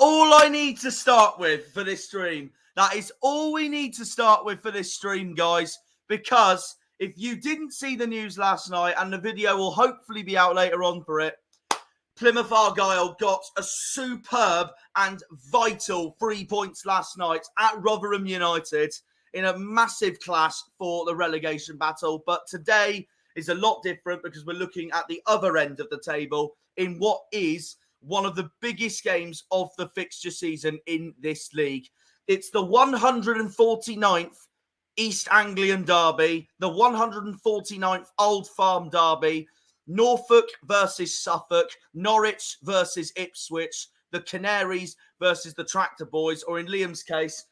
all I need to start with for this stream. That is all we need to start with for this stream, guys. Because if you didn't see the news last night, and the video will hopefully be out later on for it, Plymouth Argyle got a superb and vital 3 points last night at Rotherham United in a massive clash for the relegation battle. But today is a lot different because we're looking at the other end of the table in what is one of the biggest games of the fixture season in this league. It's the 149th East Anglian derby, the 149th Old Farm derby, Norfolk versus Suffolk, Norwich versus Ipswich, the Canaries versus the Tractor Boys, or in Liam's case,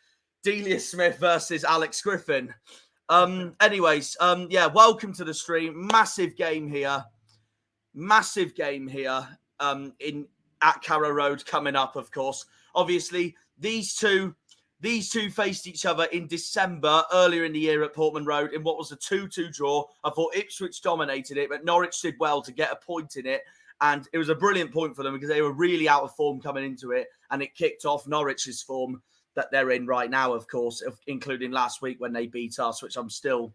Delia Smith versus Alex Griffin. Yeah, welcome to the stream. Massive game here at Carrow Road coming up, of course. Obviously, these two faced each other in December, earlier in the year at Portman Road, in what was a 2-2 draw. I thought Ipswich dominated it, but Norwich did well to get a point in it. And it was a brilliant point for them because they were really out of form coming into it. And it kicked off Norwich's form that they're in right now, of course, including last week when they beat us, which I'm still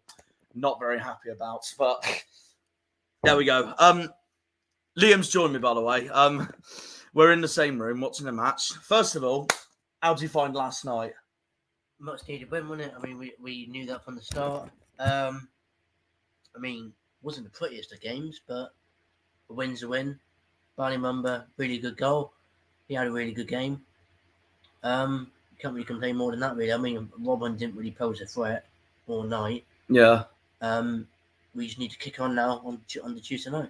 not very happy about. But there we go. Liam's joined me, by the way. We're in the same room watching the match. First of all, how did you find last night? Much needed win, wasn't it? I mean, we knew that from the start. Wasn't the prettiest of games, but a win's a win. Barney Mumba, really good goal. He had a really good game. Can't really complain more than that, really. I mean, Robin didn't really pose a threat all night. Yeah. We just need to kick on now on the Tuesday night.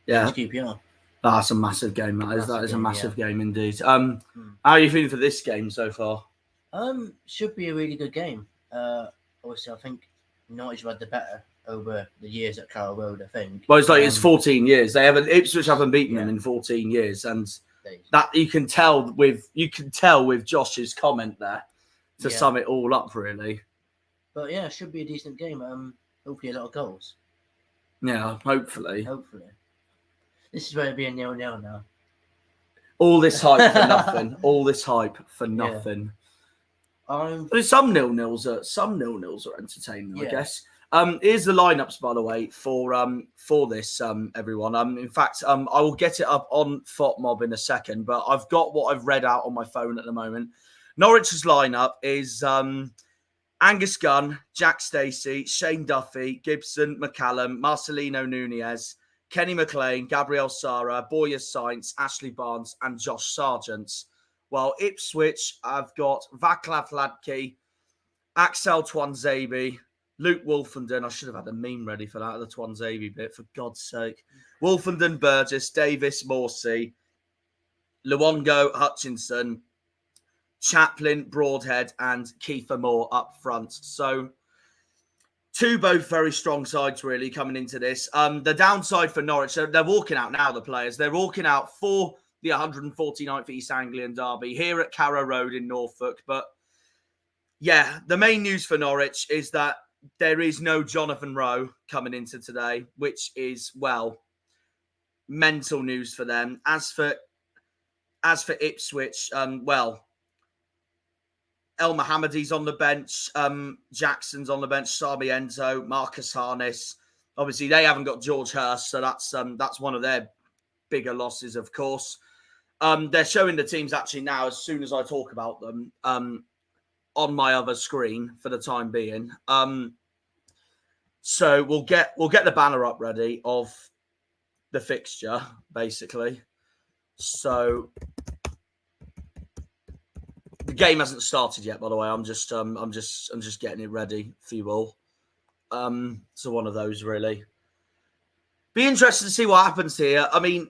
Yeah. QPR. That's a massive game. That is a massive game indeed. How are you feeling for this game so far? Should be a really good game. Obviously, I think Norwich have had the better over the years at Carrow Road, I think. Well, it's 14 years. Ipswich haven't beaten them in 14 years, and that you can tell with Josh's comment there to sum it all up, really. But yeah, it should be a decent game. Hopefully a lot of goals. Yeah, hopefully. This is where it'll be a 0-0 now. All this hype for nothing. All this hype for nothing. But some 0-0s are entertaining, I guess. Here's the lineups, by the way, for this, everyone. In fact, I will get it up on FOTMob in a second, but I've got what I've read out on my phone at the moment. Norwich's lineup is Angus Gunn, Jack Stacey, Shane Duffy, Gibson, McCallum, Marcelino Nunez, Kenny McLean, Gabriel Sara, Boyer Sainz, Ashley Barnes, and Josh Sargent. While Ipswich, I've got Vaclav Ladke, Axel Twanzebe, Luke Wolfenden. I should have had a meme ready for that, the Twanzebe bit, for God's sake. Wolfenden, Burgess, Davis, Morsey, Luongo, Hutchinson, Chaplin, Broadhead, and Kiefer Moore up front. So, two both very strong sides, really, coming into this. The downside for Norwich, they're walking out now, the players. They're walking out for the 149th East Anglian derby here at Carrow Road in Norfolk. But, yeah, the main news for Norwich is that there is no Jonathan Rowe coming into today, which is, well, mental news for them. As for Ipswich, El Mohammadi's on the bench. Jackson's on the bench. Sarmiento, Marcus Harness. Obviously, they haven't got George Hurst, so that's one of their bigger losses, of course. They're showing the teams actually now as soon as I talk about them on my other screen for the time being. So we'll get the banner up ready of the fixture, basically. So the game hasn't started yet, by the way. I'm just getting it ready for you all. So one of those, really. Be interested to see what happens here. I mean,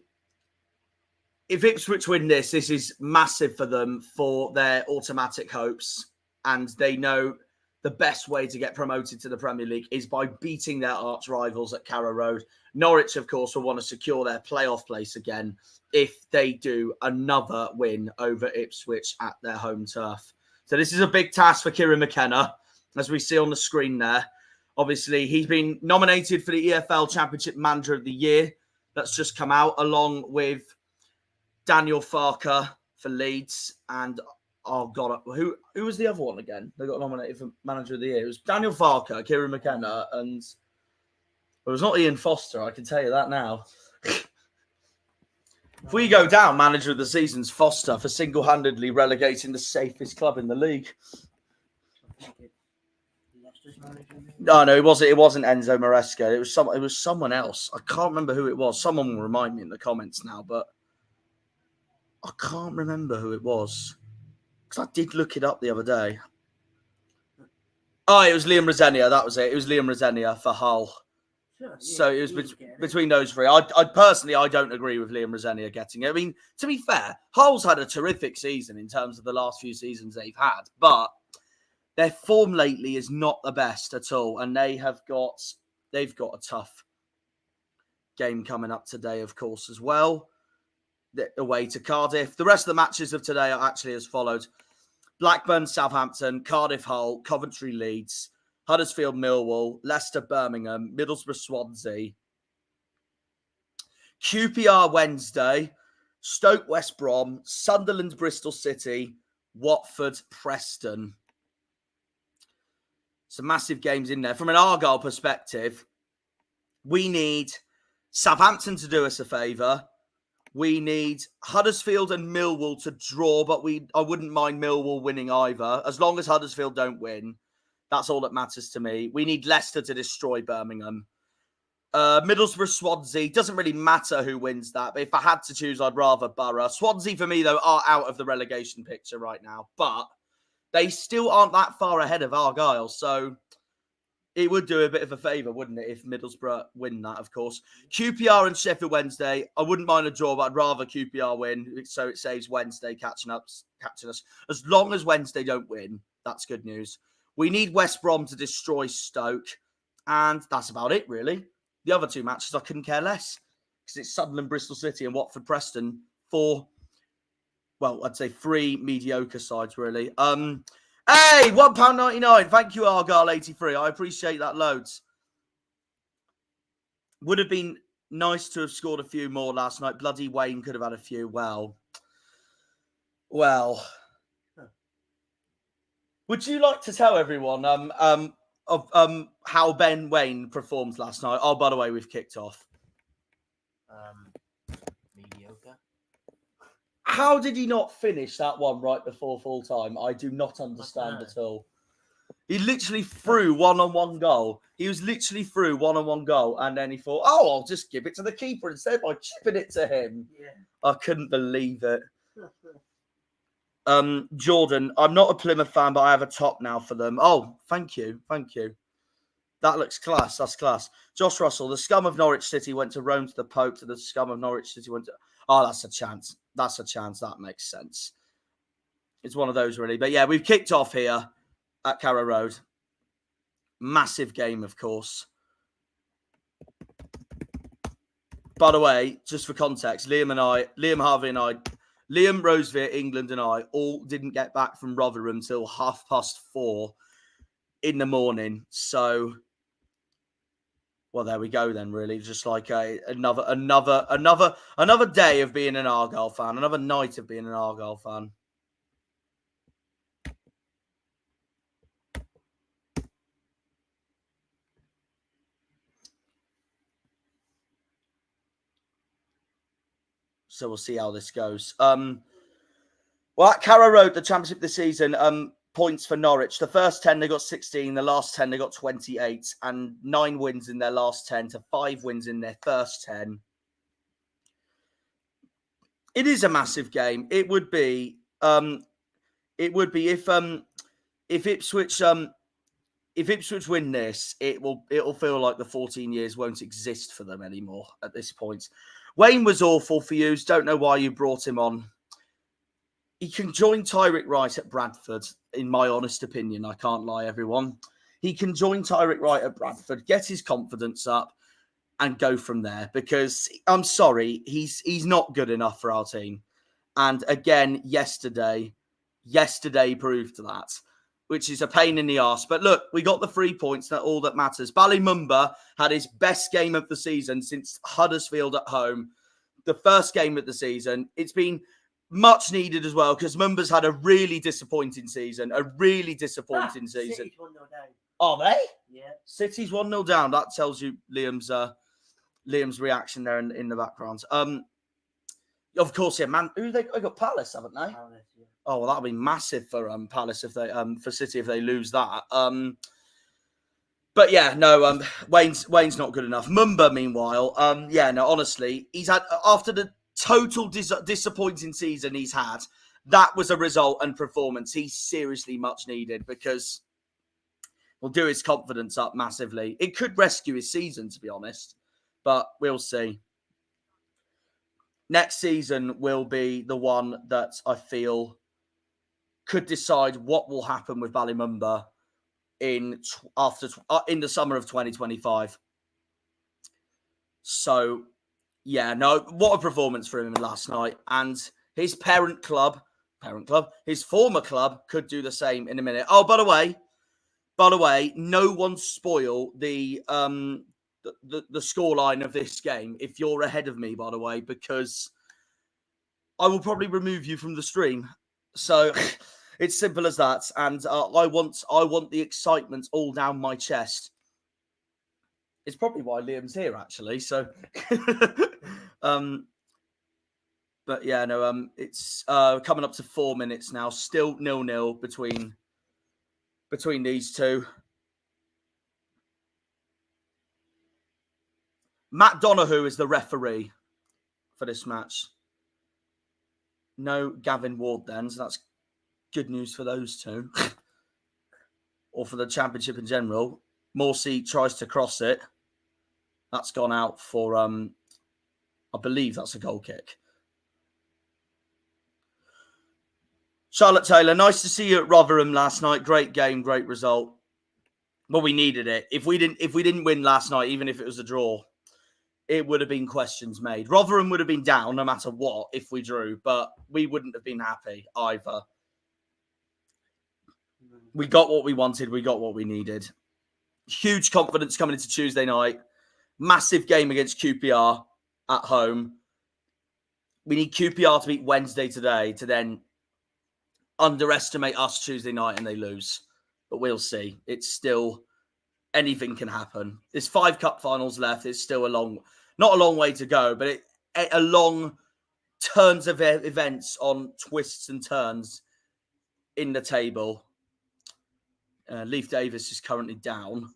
if Ipswich win this is massive for them for their automatic hopes, and they know the best way to get promoted to the Premier League is by beating their arch rivals at Carrow Road. Norwich, of course, will want to secure their playoff place again if they do another win over Ipswich at their home turf. So this is a big task for Kieran McKenna, as we see on the screen there. Obviously, he's been nominated for the EFL Championship Manager of the Year. That's just come out, along with Daniel Farker, for Leeds. And, oh, God, who was the other one again? They got nominated for Manager of the Year. It was Daniel Farker, Kieran McKenna, and it was not Ian Foster, I can tell you that now. If we go down, Manager of the Season's Foster for single-handedly relegating the safest club in the league. No, it wasn't Enzo Maresca. It was someone else. I can't remember who it was. Someone will remind me in the comments now, but I can't remember who it was because I did look it up the other day. Oh, it was Liam Rosenia. That was it. It was Liam Rosenia for Hull. Sure, yeah, so it was between those three. I personally, I don't agree with Liam Rosenia getting it. I mean, to be fair, Hull's had a terrific season in terms of the last few seasons they've had, but their form lately is not the best at all, and they've got a tough game coming up today, of course, as well. Away to Cardiff. The rest of the matches of today are actually as follows: Blackburn, Southampton, Cardiff, Hull, Coventry, Leeds, Huddersfield, Millwall, Leicester, Birmingham, Middlesbrough, Swansea, QPR Wednesday, Stoke, West Brom, Sunderland, Bristol City, Watford, Preston. Some massive games in there. From an Argyle perspective, we need Southampton to do us a favour. We need Huddersfield and Millwall to draw, but I wouldn't mind Millwall winning either. As long as Huddersfield don't win, that's all that matters to me. We need Leicester to destroy Birmingham. Middlesbrough, Swansea. Doesn't really matter who wins that, but if I had to choose, I'd rather Borough. Swansea, for me, though, are out of the relegation picture right now, but they still aren't that far ahead of Argyle, so it would do a bit of a favour, wouldn't it, if Middlesbrough win that, of course. QPR and Sheffield Wednesday. I wouldn't mind a draw, but I'd rather QPR win, so it saves Wednesday catching us. As long as Wednesday don't win, that's good news. We need West Brom to destroy Stoke, and that's about it, really. The other two matches, I couldn't care less, because it's Sunderland, Bristol City, and Watford, Preston. I'd say three mediocre sides, really. Hey, £1.99. Thank you, Argyle83. I appreciate that loads. Would have been nice to have scored a few more last night. Bloody Wayne could have had a few. Well. Would you like to tell everyone of how Ben Wayne performed last night? Oh, by the way, we've kicked off. Mediocre. How did he not finish that one right before full time? I do not understand at all. He literally threw one-on-one goal. He was literally through one-on-one goal, and then he thought, oh, I'll just give it to the keeper instead by chipping it to him. Yeah. I couldn't believe it. Jordan, I'm not a Plymouth fan, but I have a top now for them. Oh, thank you. That looks class. That's class. Josh Russell, the scum of Norwich City went to Rome to the Pope, to the scum of Norwich City went to... Oh, that's a chance. That makes sense. It's one of those, really. But yeah, we've kicked off here at Carrow Road. Massive game, of course. By the way, just for context, Liam Harvey and I, Liam, Rosevere, England and I all didn't get back from Rotherham till 4:30 in the morning. So, well, there we go then, really. Just like another day of being an Argyle fan, another night of being an Argyle fan. So we'll see how this goes. Well, at Carrow Road, the championship this season, points for Norwich. The first 10, they got 16. The last 10, they got 28. And 9 wins in their last 10 to 5 wins in their first 10. It is a massive game. It would be if Ipswich win this, it'll feel like the 14 years won't exist for them anymore at this point. Wayne was awful for you. Don't know why you brought him on. He can join Tyrick Wright at Bradford, in my honest opinion. I can't lie, everyone. He can join Tyrick Wright at Bradford, get his confidence up, and go from there. Because, I'm sorry, he's not good enough for our team. And again, yesterday proved that, which is a pain in the arse. But look, we got the 3 points. That's all that matters. Ballymumba had his best game of the season since Huddersfield at home. The first game of the season. It's been Much needed as well, because Mumba's had a really disappointing season. City's 1-0 down. Are they? Yeah. City's 1-0 down. That tells you Liam's reaction there in the background. Of course, yeah, man. They got Palace, haven't they? Palace, yeah. Oh, well, that'll be massive for Palace if they for City if they lose that. But yeah, no, Wayne's not good enough. Mumba, meanwhile, honestly, he's had, after the total disappointing season he's had, that was a result and performance he's seriously much needed, because will do his confidence up massively. It could rescue his season, to be honest, but we'll see. Next season will be the one that I feel could decide what will happen with Ballymumba in the summer of 2025. So, yeah, no, what a performance for him last night. And his parent club, his former club, could do the same in a minute. Oh, by the way, no one spoil the scoreline of this game if you're ahead of me, by the way, because I will probably remove you from the stream. So it's simple as that. And I want the excitement all down my chest. It's probably why Liam's here, actually. So, but yeah, no, it's coming up to 4 minutes now. Still 0-0 between these two. Matt Donoghue is the referee for this match. No Gavin Ward then, so that's good news for those two. Or for the championship in general. Morsey tries to cross it. That's gone out for, I believe that's a goal kick. Charlotte Taylor, nice to see you at Rotherham last night. Great game, great result. But we needed it. If we didn't win last night, even if it was a draw, it would have been questions made. Rotherham would have been down no matter what if we drew, but we wouldn't have been happy either. We got what we wanted. We got what we needed. Huge confidence coming into Tuesday night. Massive game against QPR at home. We need QPR to beat Wednesday today to then underestimate us Tuesday night and they lose. But we'll see. It's still, anything can happen. There's 5 cup finals left. It's still not a long way to go, but a long turns of events on twists and turns in the table. Leif Davis is currently down.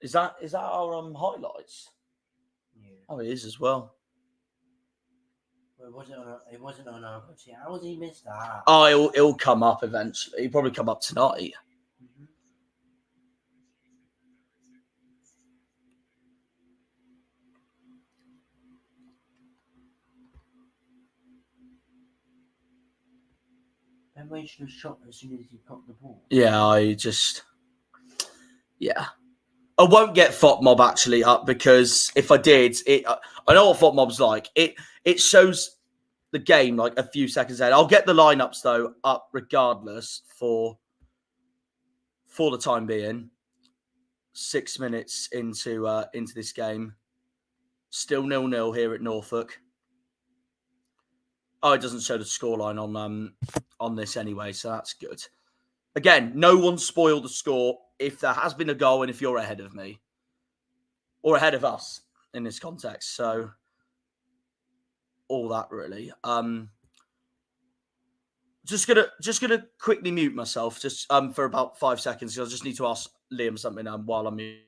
Is that our highlights? Yeah. Oh, it is as well. Well, it wasn't on our. How has he missed that? Oh, it'll come up eventually. It'll probably come up tonight. Mm-hmm. Remember he should have shot as soon as he caught the ball. Yeah, yeah. I won't get FOTMob actually up, because if I did, I know what FOTMob's like. It shows the game like a few seconds ahead. I'll get the lineups though up regardless for the time being. 6 minutes into this game. Still 0-0 here at Norfolk. Oh, it doesn't show the scoreline on this anyway, so that's good. Again, no one spoiled the score if there has been a goal and if you're ahead of me. Or ahead of us in this context. So, all that really. Just gonna quickly mute myself just for about 5 seconds, because I just need to ask Liam something while I'm mute.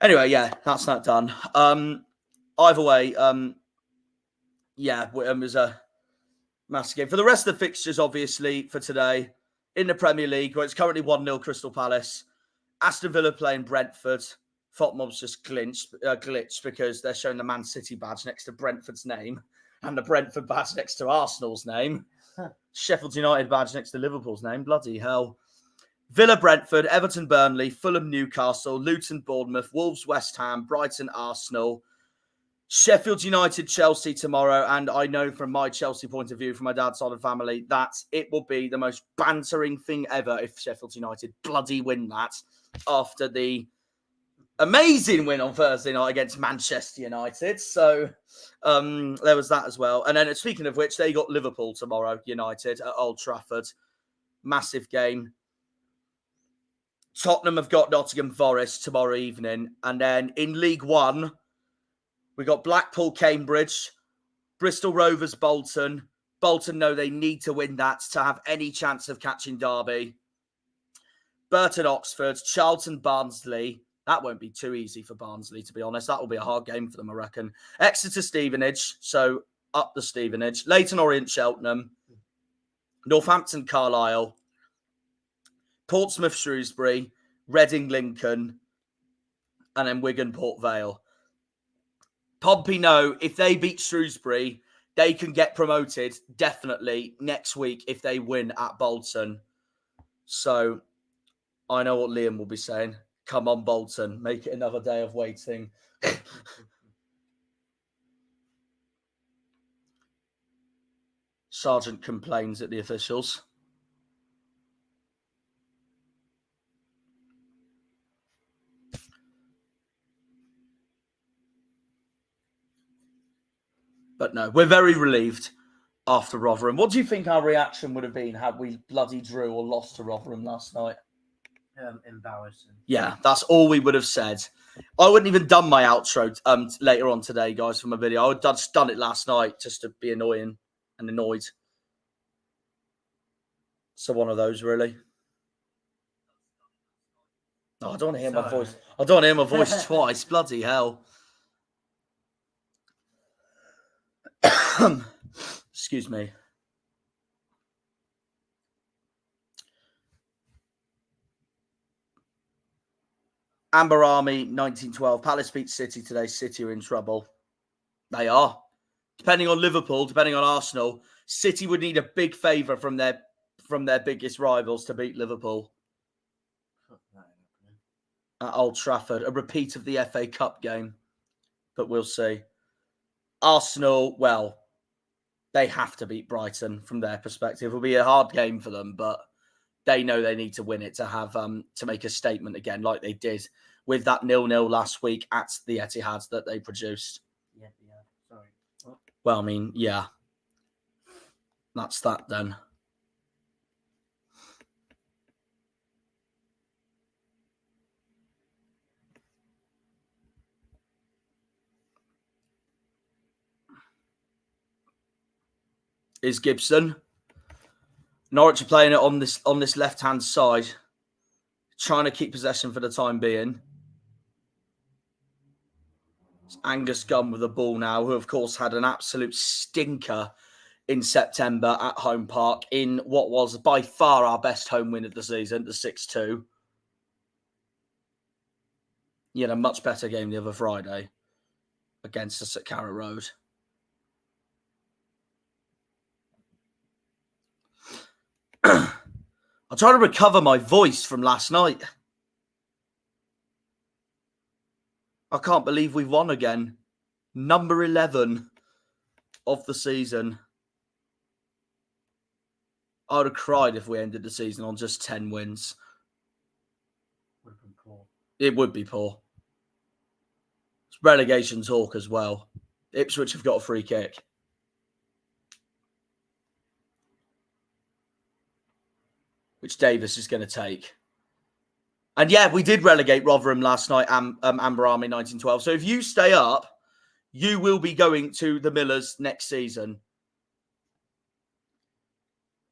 Anyway, yeah, that's that done. Either way, yeah, it was a massive game. For the rest of the fixtures, obviously, for today, in the Premier League, where it's currently 1-0 Crystal Palace, Aston Villa playing Brentford. FOTMob's just glitched because they're showing the Man City badge next to Brentford's name and the Brentford badge next to Arsenal's name. Sheffield United badge next to Liverpool's name. Bloody hell. Villa, Brentford, Everton, Burnley, Fulham, Newcastle, Luton, Bournemouth, Wolves, West Ham, Brighton, Arsenal, Sheffield United, Chelsea tomorrow. And I know from my Chelsea point of view, from my dad's side of the family, that it will be the most bantering thing ever if Sheffield United bloody win that after the amazing win on Thursday night against Manchester United. So there was that as well. And then speaking of which, they got Liverpool tomorrow, United at Old Trafford. Massive game. Tottenham have got Nottingham Forest tomorrow evening. And then in League One, we got Blackpool, Cambridge, Bristol Rovers, Bolton. Bolton know they need to win that to have any chance of catching Derby. Burton, Oxford, Charlton, Barnsley. That won't be too easy for Barnsley, to be honest. That will be a hard game for them, I reckon. Exeter, Stevenage. So up the Stevenage. Leyton Orient, Cheltenham. Northampton, Carlisle. Portsmouth, Shrewsbury. Reading, Lincoln. And then Wigan, Port Vale. Pompey know if they beat Shrewsbury, they can get promoted definitely next week if they win at Bolton. So I know what Liam will be saying. Come on, Bolton. Make it another day of waiting. Sergeant complains at the officials. But no, we're very relieved after Rotherham. What do you think our reaction would have been had we bloody drew or lost to Rotherham last night? Embarrassing. Yeah, that's all we would have said. I wouldn't even done my outro later on today, guys, for my video. I would have just done it last night just to be annoying and annoyed. So one of those, really. Oh, I don't want to hear my voice. I don't want to hear my voice twice. Bloody hell. Excuse me. Amber Army, 1912. Palace beat City today. City are in trouble. They are. Depending on Liverpool, depending on Arsenal, City would need a big favour from their biggest rivals to beat Liverpool. At Old Trafford. A repeat of the FA Cup game. But we'll see. Arsenal, well, they have to beat Brighton from their perspective. It'll be a hard game for them, but they know they need to win it to have to make a statement again, like they did with that 0-0 last week at the Etihad that they produced. Yeah. Sorry. What? Well, I mean, yeah. That's that then. Is Gibson. Norwich are playing it on this left-hand side, trying to keep possession for the time being. It's Angus Gunn with the ball now, who of course had an absolute stinker in September at Home Park in what was by far our best home win of the season, the 6-2. He had a much better game the other Friday against us at Carrow Road. I'm trying to recover my voice from last night. I can't believe we won again. Number 11 of the season. I would have cried if we ended the season on just 10 wins. Would have been poor. It would be poor. It's relegation talk as well. Ipswich have got a free kick. Which Davis is going to take. And yeah, we did relegate Rotherham last night, Amber Army 1912. So if you stay up, you will be going to the Millers next season.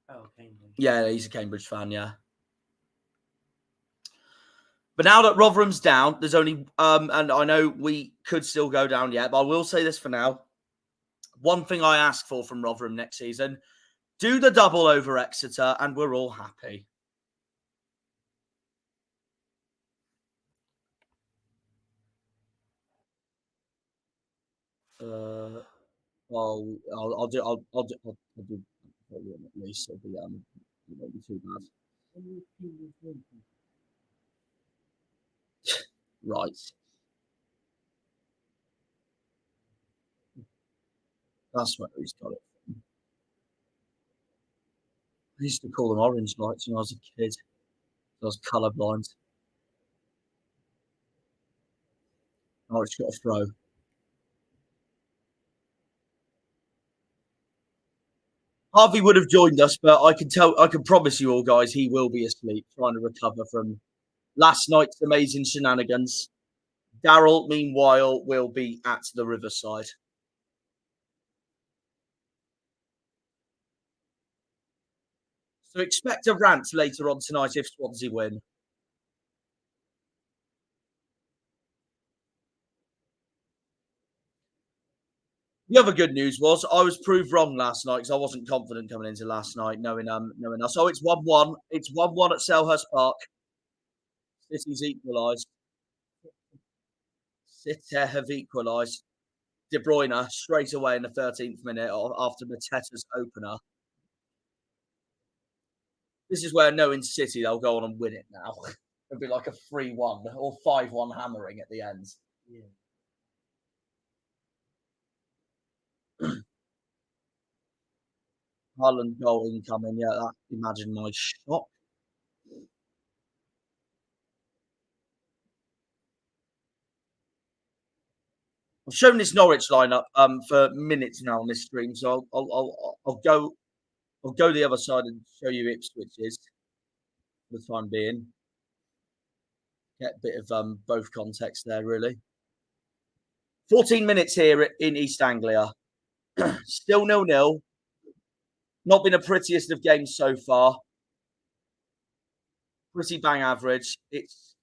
Oh, Cambridge. Yeah, he's a Cambridge fan, yeah. But now that Rotherham's down, there's only, and I know we could still go down yet, but I will say this for now. One thing I ask for from Rotherham next season, do the double over Exeter and we're all happy. I'll do at least. It'll be, it won't be too bad. Right. That's where he's got it from. I used to call them orange lights when I was a kid. I was colourblind. Norwich got a throw. Harvey would have joined us, but I can promise you all, guys, he will be asleep trying to recover from last night's amazing shenanigans. Daryl, meanwhile, will be at the riverside. So expect a rant later on tonight if Swansea win. The other good news was I was proved wrong last night because I wasn't confident coming into last night, knowing us. So it's 1-1. It's 1-1 at Selhurst Park. City's equalised. City have equalised. De Bruyne straight away in the 13th minute after Mateta's opener. This is where knowing City, they'll go on and win it now. It'll be like a 3-1 or 5-1 hammering at the end. Yeah. Haaland goal incoming. Yeah, imagine my shock. I've shown this Norwich lineup for minutes now on this stream, so I'll go the other side and show you Ipswich's for the time being. Get a bit of both context there, really. 14 minutes here in East Anglia. Still 0-0. Not been the prettiest of games so far. Pretty bang average. It's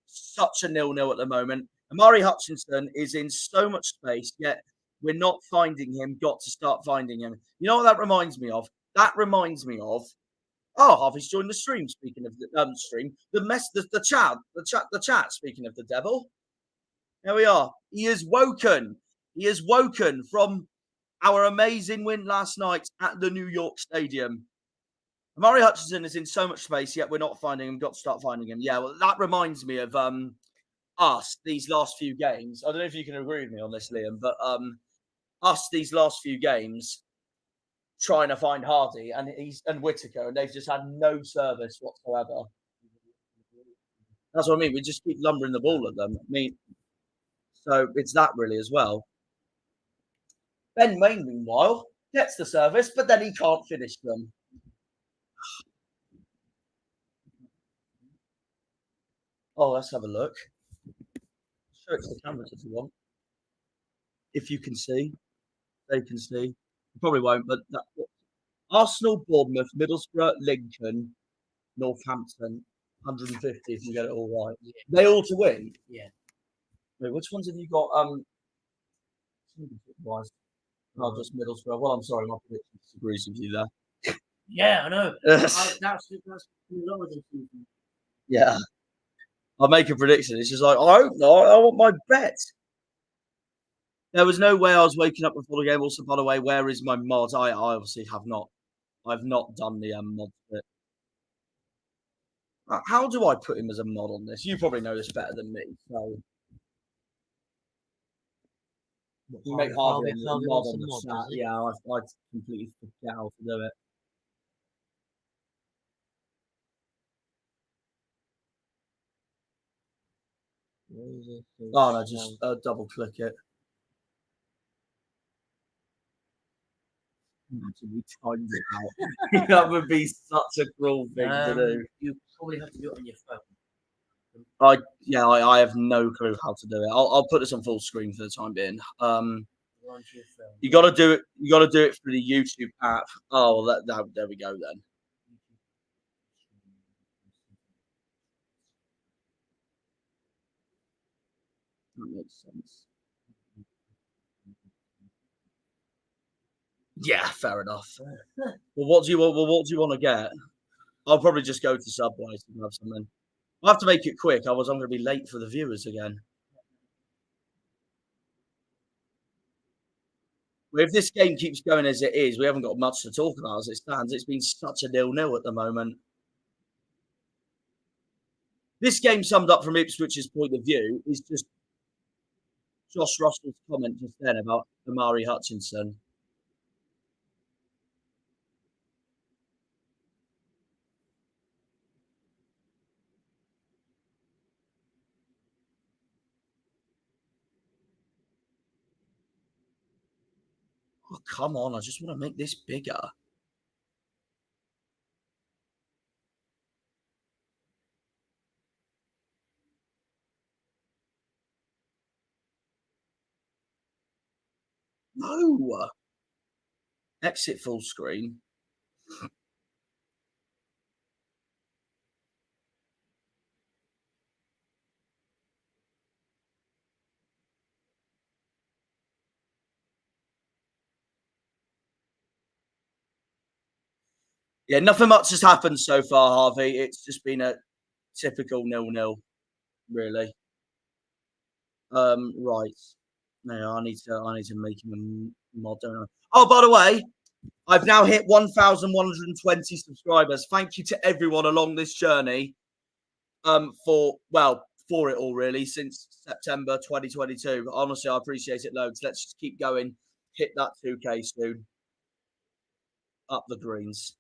such a 0-0 at the moment. Amari Hutchinson is in so much space, yet we're not finding him. Got to start finding him. You know what that reminds me of? That reminds me of. Oh, Harvey's joined the stream. Speaking of the stream, the chat. Speaking of the devil, there we are. He is woken. He is woken from our amazing win last night at the New York Stadium. Amari Hutchinson is in so much space, yet we're not finding him. Got to start finding him. Yeah, well, that reminds me of us these last few games. I don't know if you can agree with me on this, Liam, but us these last few games trying to find Hardy and Whittaker, and they've just had no service whatsoever. That's what I mean. We just keep lumbering the ball at them. I mean, so it's that really as well. Ben Main, meanwhile, gets the service, but then he can't finish them. Oh, let's have a look. Show it to the cameras if you want. If you can see, they can see. You probably won't, but Arsenal, Bournemouth, Middlesbrough, Lincoln, Northampton, 150 if you get it all right. Yeah. They all to win? Yeah. Wait, which ones have you got? Oh, just Middlesbrough. Well, I'm sorry, my prediction disagrees with you there. Yeah, I know. That's yeah. I'll make a prediction. It's just like, I hope not. I want my bet. There was no way I was waking up before the game. Also, by the way, where is my mod? I obviously have not. I've not done the mod bit. How do I put him as a mod on this? You probably know this better than me. So you make Harvey a mod on the chat. Yeah, I completely forget how to do it. Oh no, just double click it. Imagine we timed it out. That would be such a cruel thing to do. You probably have to do it on your phone. I have no clue how to do it. I'll put this on full screen for the time being. You got to do it. You got to do it through the YouTube app. Oh, there we go then. That makes sense. Yeah, fair enough. Well, what do you want to get? I'll probably just go to Subway to grab something. I'll have to make it quick. I'm going to be late for the viewers again. Well, if this game keeps going as it is, we haven't got much to talk about as it stands. It's been such a 0-0 at the moment. This game, summed up from Ipswich's point of view, is just Josh Russell's comment just then about Amari Hutchinson. Oh, come on. I just want to make this bigger. No. Exit full screen. Yeah, nothing much has happened so far, Harvey. It's just been a typical 0-0, really. Right. No, I need to make him a mod, don't I? Oh, by the way, I've now hit 1,120 subscribers. Thank you to everyone along this journey. For it all, really, since September 2022. Honestly, I appreciate it loads. Let's just keep going. Hit that 2K soon. Up the greens.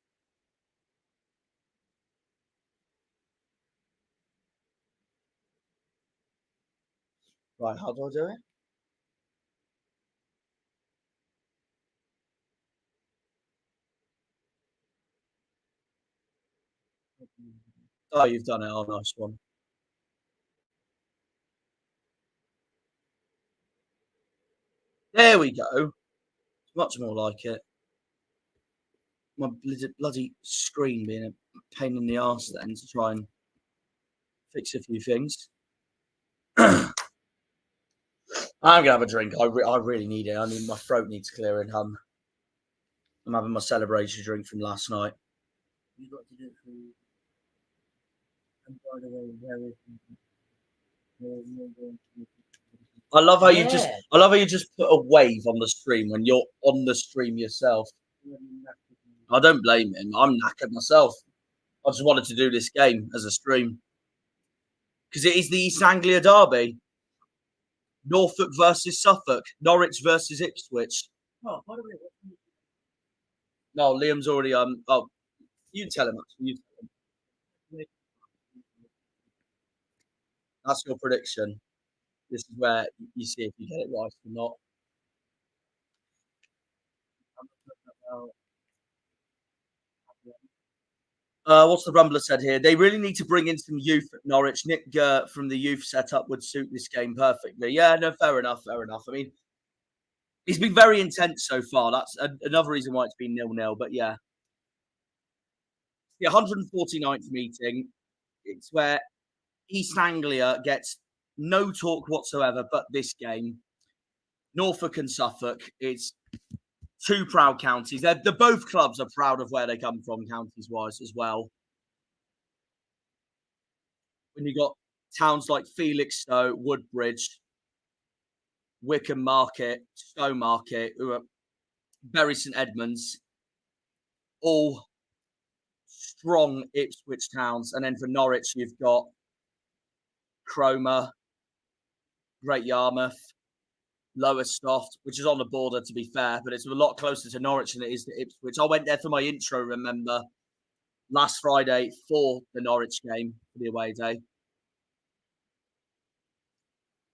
Right, how do I do it? Oh, you've done it. Oh, nice one. There we go. Much more like it. My bloody screen being a pain in the arse then to try and fix a few things. I'm gonna have a drink. I really need it. I mean, my throat needs clearing. I'm having my celebration drink from last night. You got to do it through. And by the way, where is I love how you just put a wave on the stream when you're on the stream yourself. I don't blame him. I'm knackered myself. I just wanted to do this game as a stream because it is the East Anglia derby. Norfolk versus Suffolk, Norwich versus Ipswich. Oh, by the way, no, Liam's already Oh, you tell him. You tell him. That's your prediction. This is where you see if you get it right or not. What's the Rumbler said here? They really need to bring in some youth at Norwich. Nick Gert from the youth setup would suit this game perfectly. Yeah, no, fair enough. I mean, it's been very intense so far. That's another reason why it's been 0-0. But yeah, the 149th meeting. It's where East Anglia gets no talk whatsoever, but this game. Norfolk and Suffolk. It's two proud counties. They're both clubs are proud of where they come from, counties-wise as well. When you got towns like Felixstowe, Woodbridge, Wickham Market, Stowmarket, Bury St Edmunds, all strong Ipswich towns. And then for Norwich, you've got Cromer, Great Yarmouth, Lowestoft, which is on the border, to be fair, but it's a lot closer to Norwich than it is to Ipswich. I went there for my intro, remember, last Friday for the Norwich game, for the away day.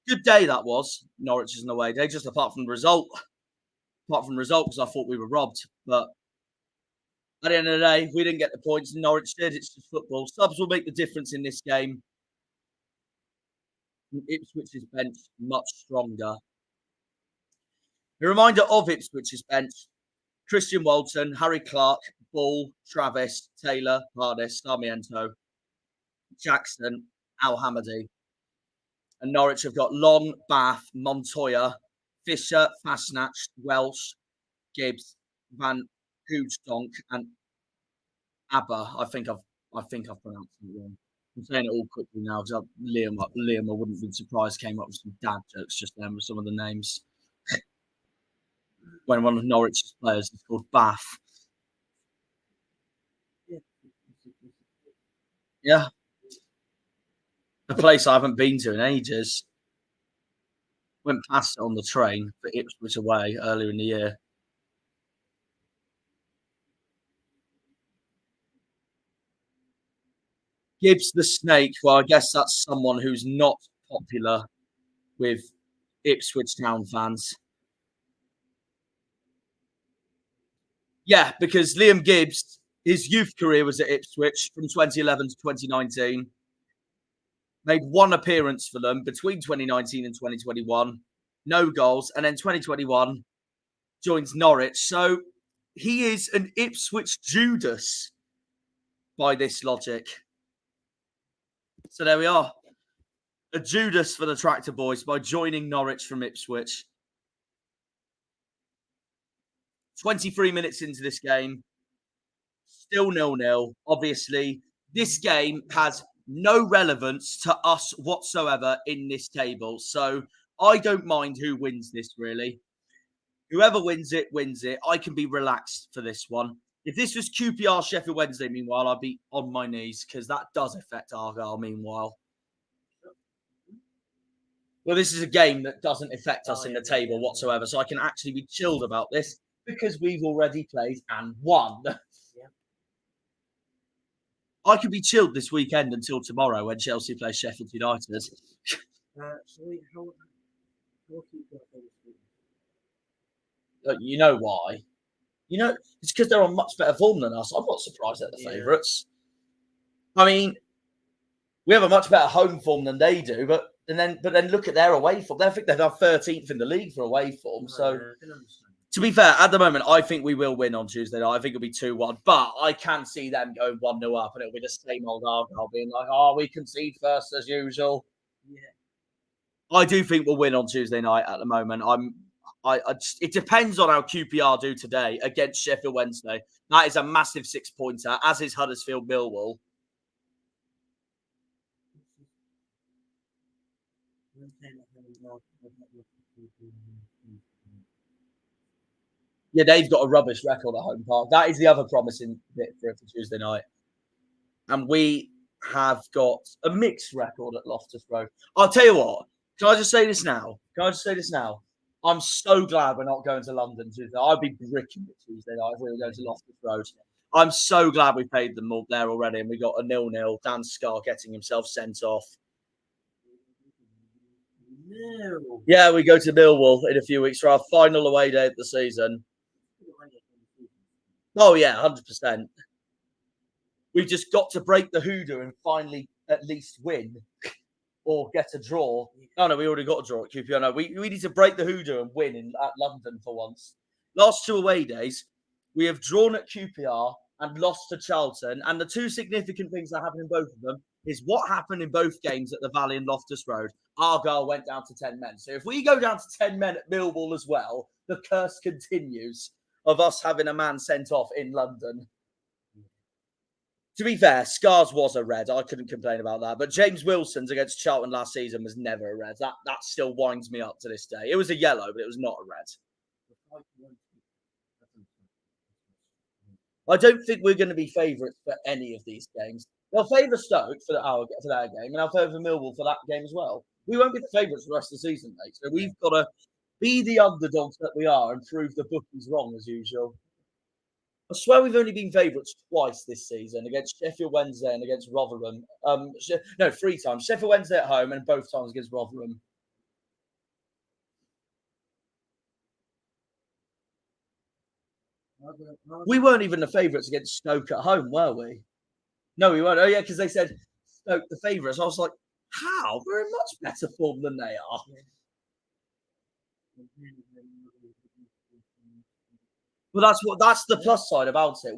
Good day that was. Norwich is an away day, just apart from the result. Because I thought we were robbed. But at the end of the day, we didn't get the points, and Norwich did. It's just football. Subs will make the difference in this game. Ipswich's bench much stronger. A reminder of Ipswich's bench: Christian Walton, Harry Clark, Ball, Travis, Taylor, Hardis, Sarmiento, Jackson, Al Hamadi. And Norwich have got Long, Bath, Montoya, Fisher, Fastnatch, Welsh, Gibbs, Van Hoedstonk, and Abba. I think I've pronounced it wrong. I'm saying it all quickly now because Liam, I wouldn't be surprised, came up with some dad jokes just then with some of the names. When one of Norwich's players is called Bath. Yeah. A place I haven't been to in ages. Went past it on the train for Ipswich away earlier in the year. Gibbs the Snake. Well, I guess that's someone who's not popular with Ipswich Town fans. Yeah, because Liam Gibbs, his youth career was at Ipswich from 2011 to 2019. Made one appearance for them between 2019 and 2021. No goals. And then 2021 joins Norwich. So he is an Ipswich Judas by this logic. So there we are. A Judas for the Tractor Boys by joining Norwich from Ipswich. 23 minutes into this game. Still 0-0. Obviously, this game has no relevance to us whatsoever in this table. So I don't mind who wins this, really. Whoever wins it, wins it. I can be relaxed for this one. If this was QPR Sheffield Wednesday, meanwhile, I'd be on my knees because that does affect Argyle, meanwhile. Well, this is a game that doesn't affect us in the table whatsoever, so I can actually be chilled about this because we've already played and won. I could be chilled this weekend until tomorrow when Chelsea play Sheffield United. You know why? You know, it's because they're on much better form than us. I'm not surprised at the favourites. I mean, we have a much better home form than they do, but then look at their away form. I think they're 13th in the league for away form. So, to be fair, at the moment, I think we will win on Tuesday night. I think it'll be 2-1, but I can see them going 1-0 up, and it'll be the same old Argyle being like, "Oh, we concede first as usual." Yeah, I do think we'll win on Tuesday night. At the moment, it depends on how QPR do today against Sheffield Wednesday. That is a massive 6-pointer, as is Huddersfield Millwall. Yeah, they've got a rubbish record at home park. That is the other promising bit for Tuesday night. And we have got a mixed record at Loftus Road. I'll tell you what. Can I just say this now? I'm so glad we're not going to London Tuesday. I'd be bricking it Tuesday night if we were going to Loftus Road. I'm so glad we paid them there already and we got a 0-0. Dan Scarr getting himself sent off. No. Yeah, we go to Millwall in a few weeks for our final away day of the season. Oh, yeah, 100%. We've just got to break the hoodoo and finally at least win or get a draw. Oh, no, we already got a draw at QPR. No, we need to break the hoodoo and win at London for once. Last 2 away days, we have drawn at QPR and lost to Charlton. And the 2 significant things that happened in both of them is what happened in both games at the Valley and Loftus Road. Argyle went down to 10 men. So if we go down to 10 men at Millwall as well, the curse continues of us having a man sent off in London. To be fair, Scars was a red. I couldn't complain about that. But James Wilson's against Charlton last season was never a red. That still winds me up to this day. It was a yellow, but it was not a red. I don't think we're going to be favourites for any of these games. They'll favour Stoke for their game, and they'll favour Millwall for that game as well. We won't be the favourites for the rest of the season, mate. So we've got to be the underdogs that we are and prove the bookies wrong as usual. I swear we've only been favourites twice this season, against Sheffield Wednesday and against Rotherham. 3 times. Sheffield Wednesday at home and both times against Rotherham. We weren't even the favourites against Stoke at home, were we? No, we weren't. Oh, yeah, because they said Stoke the favourites. I was like, how? We're in much better form than they are. Well, that's the plus side about it.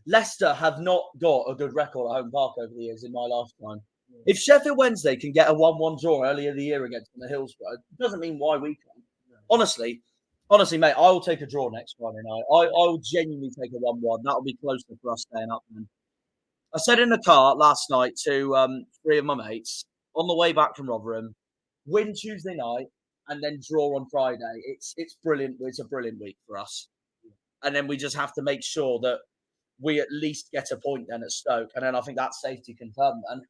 Leicester have not got a good record at home park over the years in my lifetime. If Sheffield Wednesday can get a 1-1 draw earlier in the year against the Hillsborough, it doesn't mean why we can't. Honestly, mate, I will take a draw next Friday night. I will genuinely take a 1-1. That'll be closer for us staying up then. I said in the car last night to 3 of my mates on the way back from Rotherham, win Tuesday night and then draw on Friday. It's brilliant. It's a brilliant week for us. And then we just have to make sure that we at least get a point then at Stoke. And then I think that's safety confirmed then.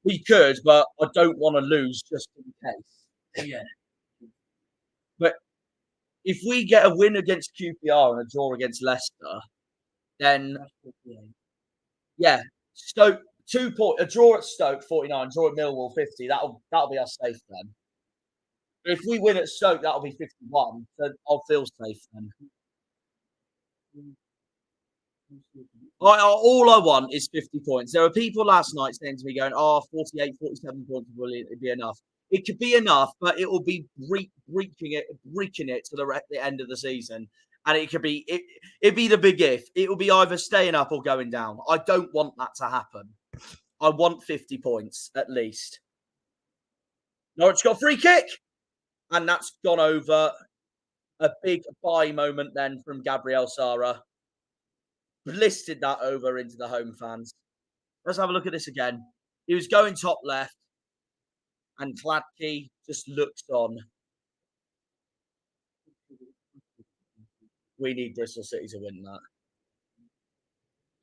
We could, but I don't want to lose just in case. Yeah. But if we get a win against QPR and a draw against Leicester, then yeah, Stoke 2 point, a draw at Stoke 49, draw at Millwall 50. That'll be us safe then. If we win at Stoke, that'll be 51. So I'll feel safe then. All I want is 50 points. There were people last night saying to me, going, 48, 47 points will be enough. It could be enough, but it will be breaching it to the end of the season. And it could be, it'd be the big if. It will be either staying up or going down. I don't want that to happen. I want 50 points at least. Norwich got a free kick. And that's gone over. A big buy moment then from Gabriel Sara. Listed that over into the home fans. Let's have a look at this again. He was going top left. And Gladkey just looks on. We need Bristol City to win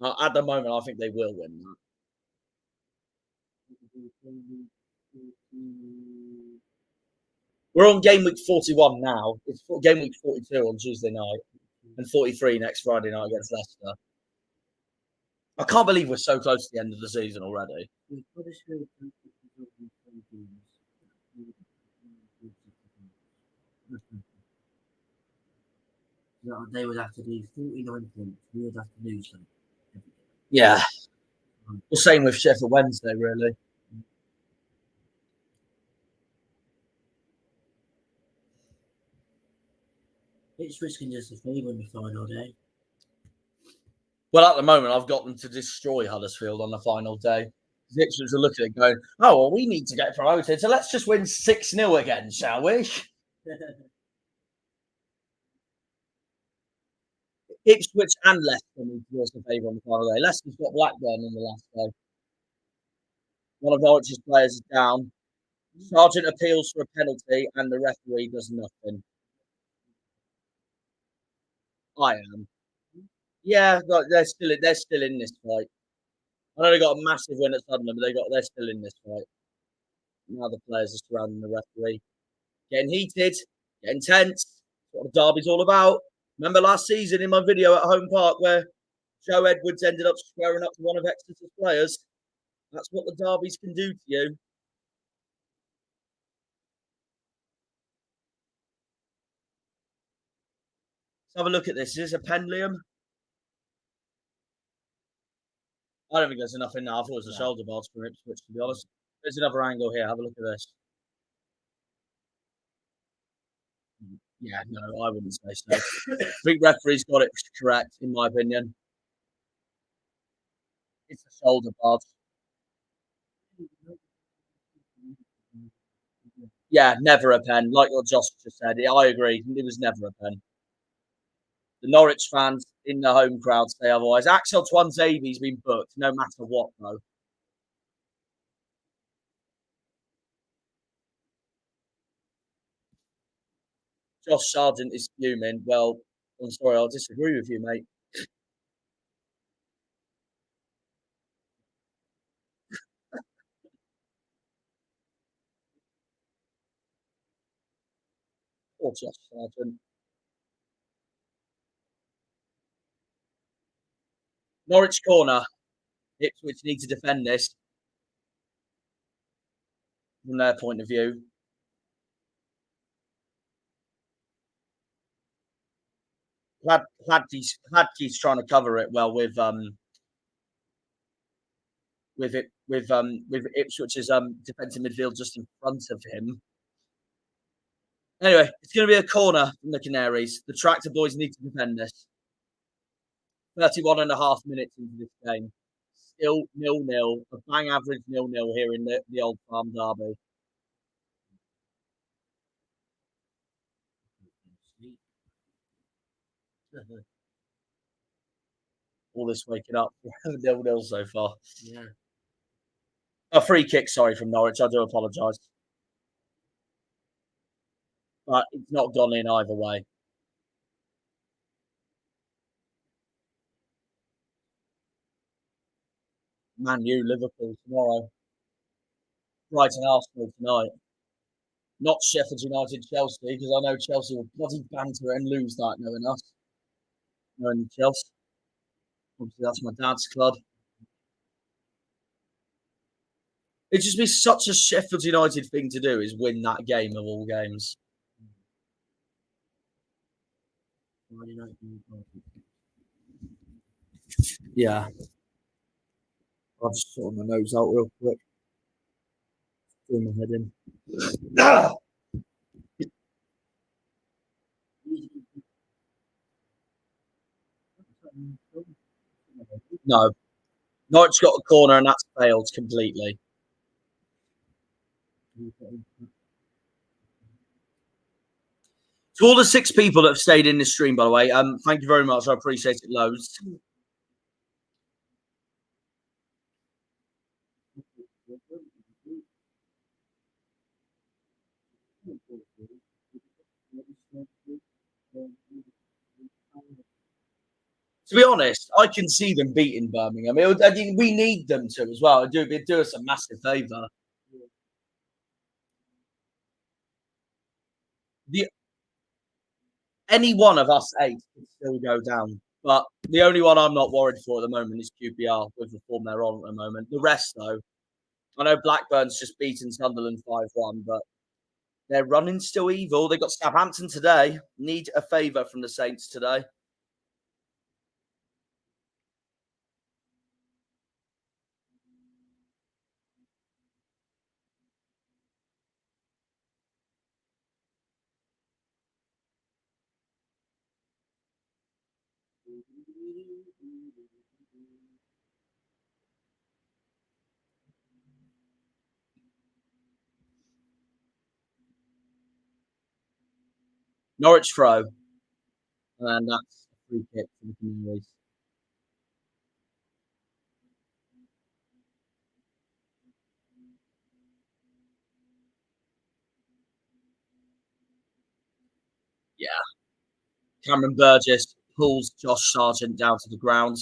that. At the moment, I think they will win that. We're on game week 41 now. It's game week 42 on Tuesday night and 43 next Friday night against Leicester. I can't believe we're so close to the end of the season already. They would have to do 49 points. We would have to lose them. Yeah. Well, same with Sheffield Wednesday, really. Ipswich can just a favour on the final day. Well, at the moment, I've got them to destroy Huddersfield on the final day. Ipswich are looking at it going, we need to get promoted, so let's just win 6-0 again, shall we? Ipswich and Leicester need to do us a favour on the final day. Leicester's got Blackburn on the last day. One of Norwich's players is down. Sargent appeals for a penalty, and the referee does nothing. I am. Yeah, they're still in this fight. I know they got a massive win at Sunderland, but they're still in this fight. Now the players are surrounding the referee, getting heated, getting tense. That's what the derby's all about. Remember last season in my video at Home Park where Joe Edwards ended up squaring up to one of Exeter's players? That's what the derbies can do to you. Let's have a look at this. Is this a pen, Liam? I don't think there's enough in there. I thought it was a shoulder bolt for Ipswich, to be honest. There's another angle here. Have a look at this. Yeah, no, I wouldn't say so. I think referee's got it correct, in my opinion. It's a shoulder barge. Yeah, never a pen. Like what Josh just said, I agree. It was never a pen. The Norwich fans in the home crowd say otherwise. Axel Twanzavy's been booked, no matter what, though. Josh Sargent is fuming. Well, I'm sorry, I'll disagree with you, mate. Poor Josh Sargent. Norwich corner. Ipswich need to defend this from their point of view. Hladky's trying to cover it well with Ipswich's defensive midfield just in front of him. Anyway, it's going to be a corner from the Canaries. The Tractor Boys need to defend this. 31.5 minutes into this game. Still 0-0. A bang average 0-0 here in the Old Farm Derby. All this waking up. 0-0 so far. Yeah. A free kick, sorry, from Norwich. I do apologise. But it's not gone in either way. Man U, Liverpool tomorrow. Brighton, Arsenal tonight. Not Sheffield United, Chelsea, because I know Chelsea will bloody banter and lose that, knowing us. Knowing Chelsea. Obviously, that's my dad's club. It'd just be such a Sheffield United thing to do, is win that game of all games. Yeah. I'll just sort my nose out real quick. Pull my head in. No. Norwich got a corner and that's failed completely. To all the 6 people that have stayed in this stream, by the way, thank you very much. I appreciate it loads. To be honest, I can see them beating Birmingham. We need them to as well. It'd do us a massive favour. Any one of us 8 could still go down. But the only one I'm not worried for at the moment is QPR with the form they're on at the moment. The rest, though, I know Blackburn's just beaten Sunderland 5-1, but they're running still evil. They got Southampton today. Need a favour from the Saints today. Norwich throw. And that's a free kick for the Canaries. Yeah. Cameron Burgess pulls Josh Sargent down to the ground.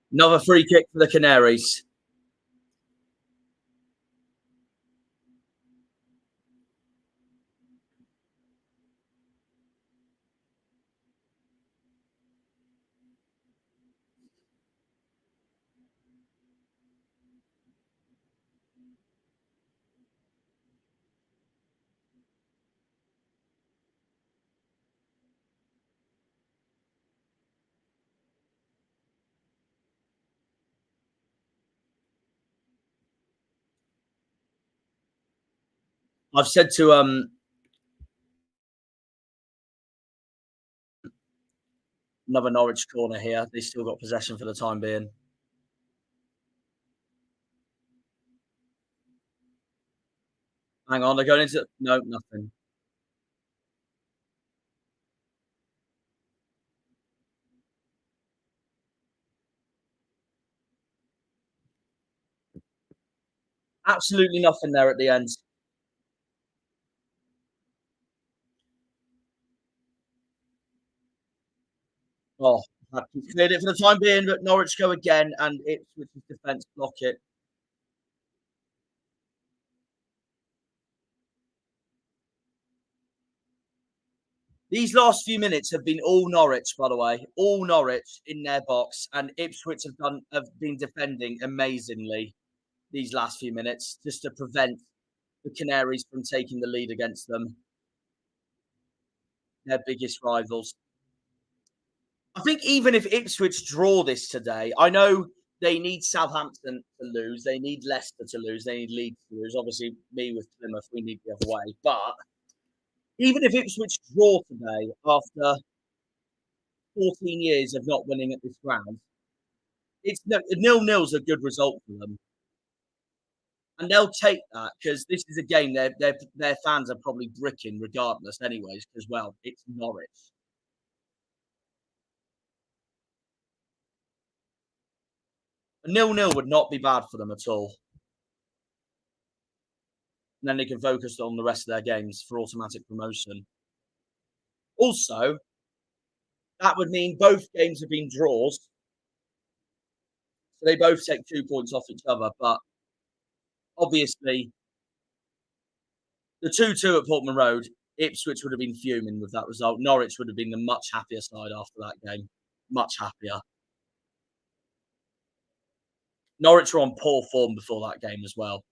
Another free kick for the Canaries. I've said to another Norwich corner here. They still got possession for the time being. Hang on, they're going into no, nothing. Absolutely nothing there at the end. Oh, he's cleared it for the time being, but Norwich go again, and Ipswich's defence block it. These last few minutes have been all Norwich, by the way, all Norwich in their box, and Ipswich have been defending amazingly these last few minutes just to prevent the Canaries from taking the lead against them, their biggest rivals. I think even if Ipswich draw this today, I know they need Southampton to lose, they need Leicester to lose, they need Leeds to lose. Obviously, me with Plymouth, we need the other way. But even if Ipswich draw today after 14 years of not winning at this ground, it's 0-0's a good result for them. And they'll take that because this is a game their fans are probably bricking regardless, anyways, because, well, it's Norwich. A 0-0 would not be bad for them at all. And then they can focus on the rest of their games for automatic promotion. Also, that would mean both games have been draws. So they both take 2 points off each other. But obviously, the 2-2 at Portman Road, Ipswich would have been fuming with that result. Norwich would have been the much happier side after that game. Much happier. Norwich were on poor form before that game as well.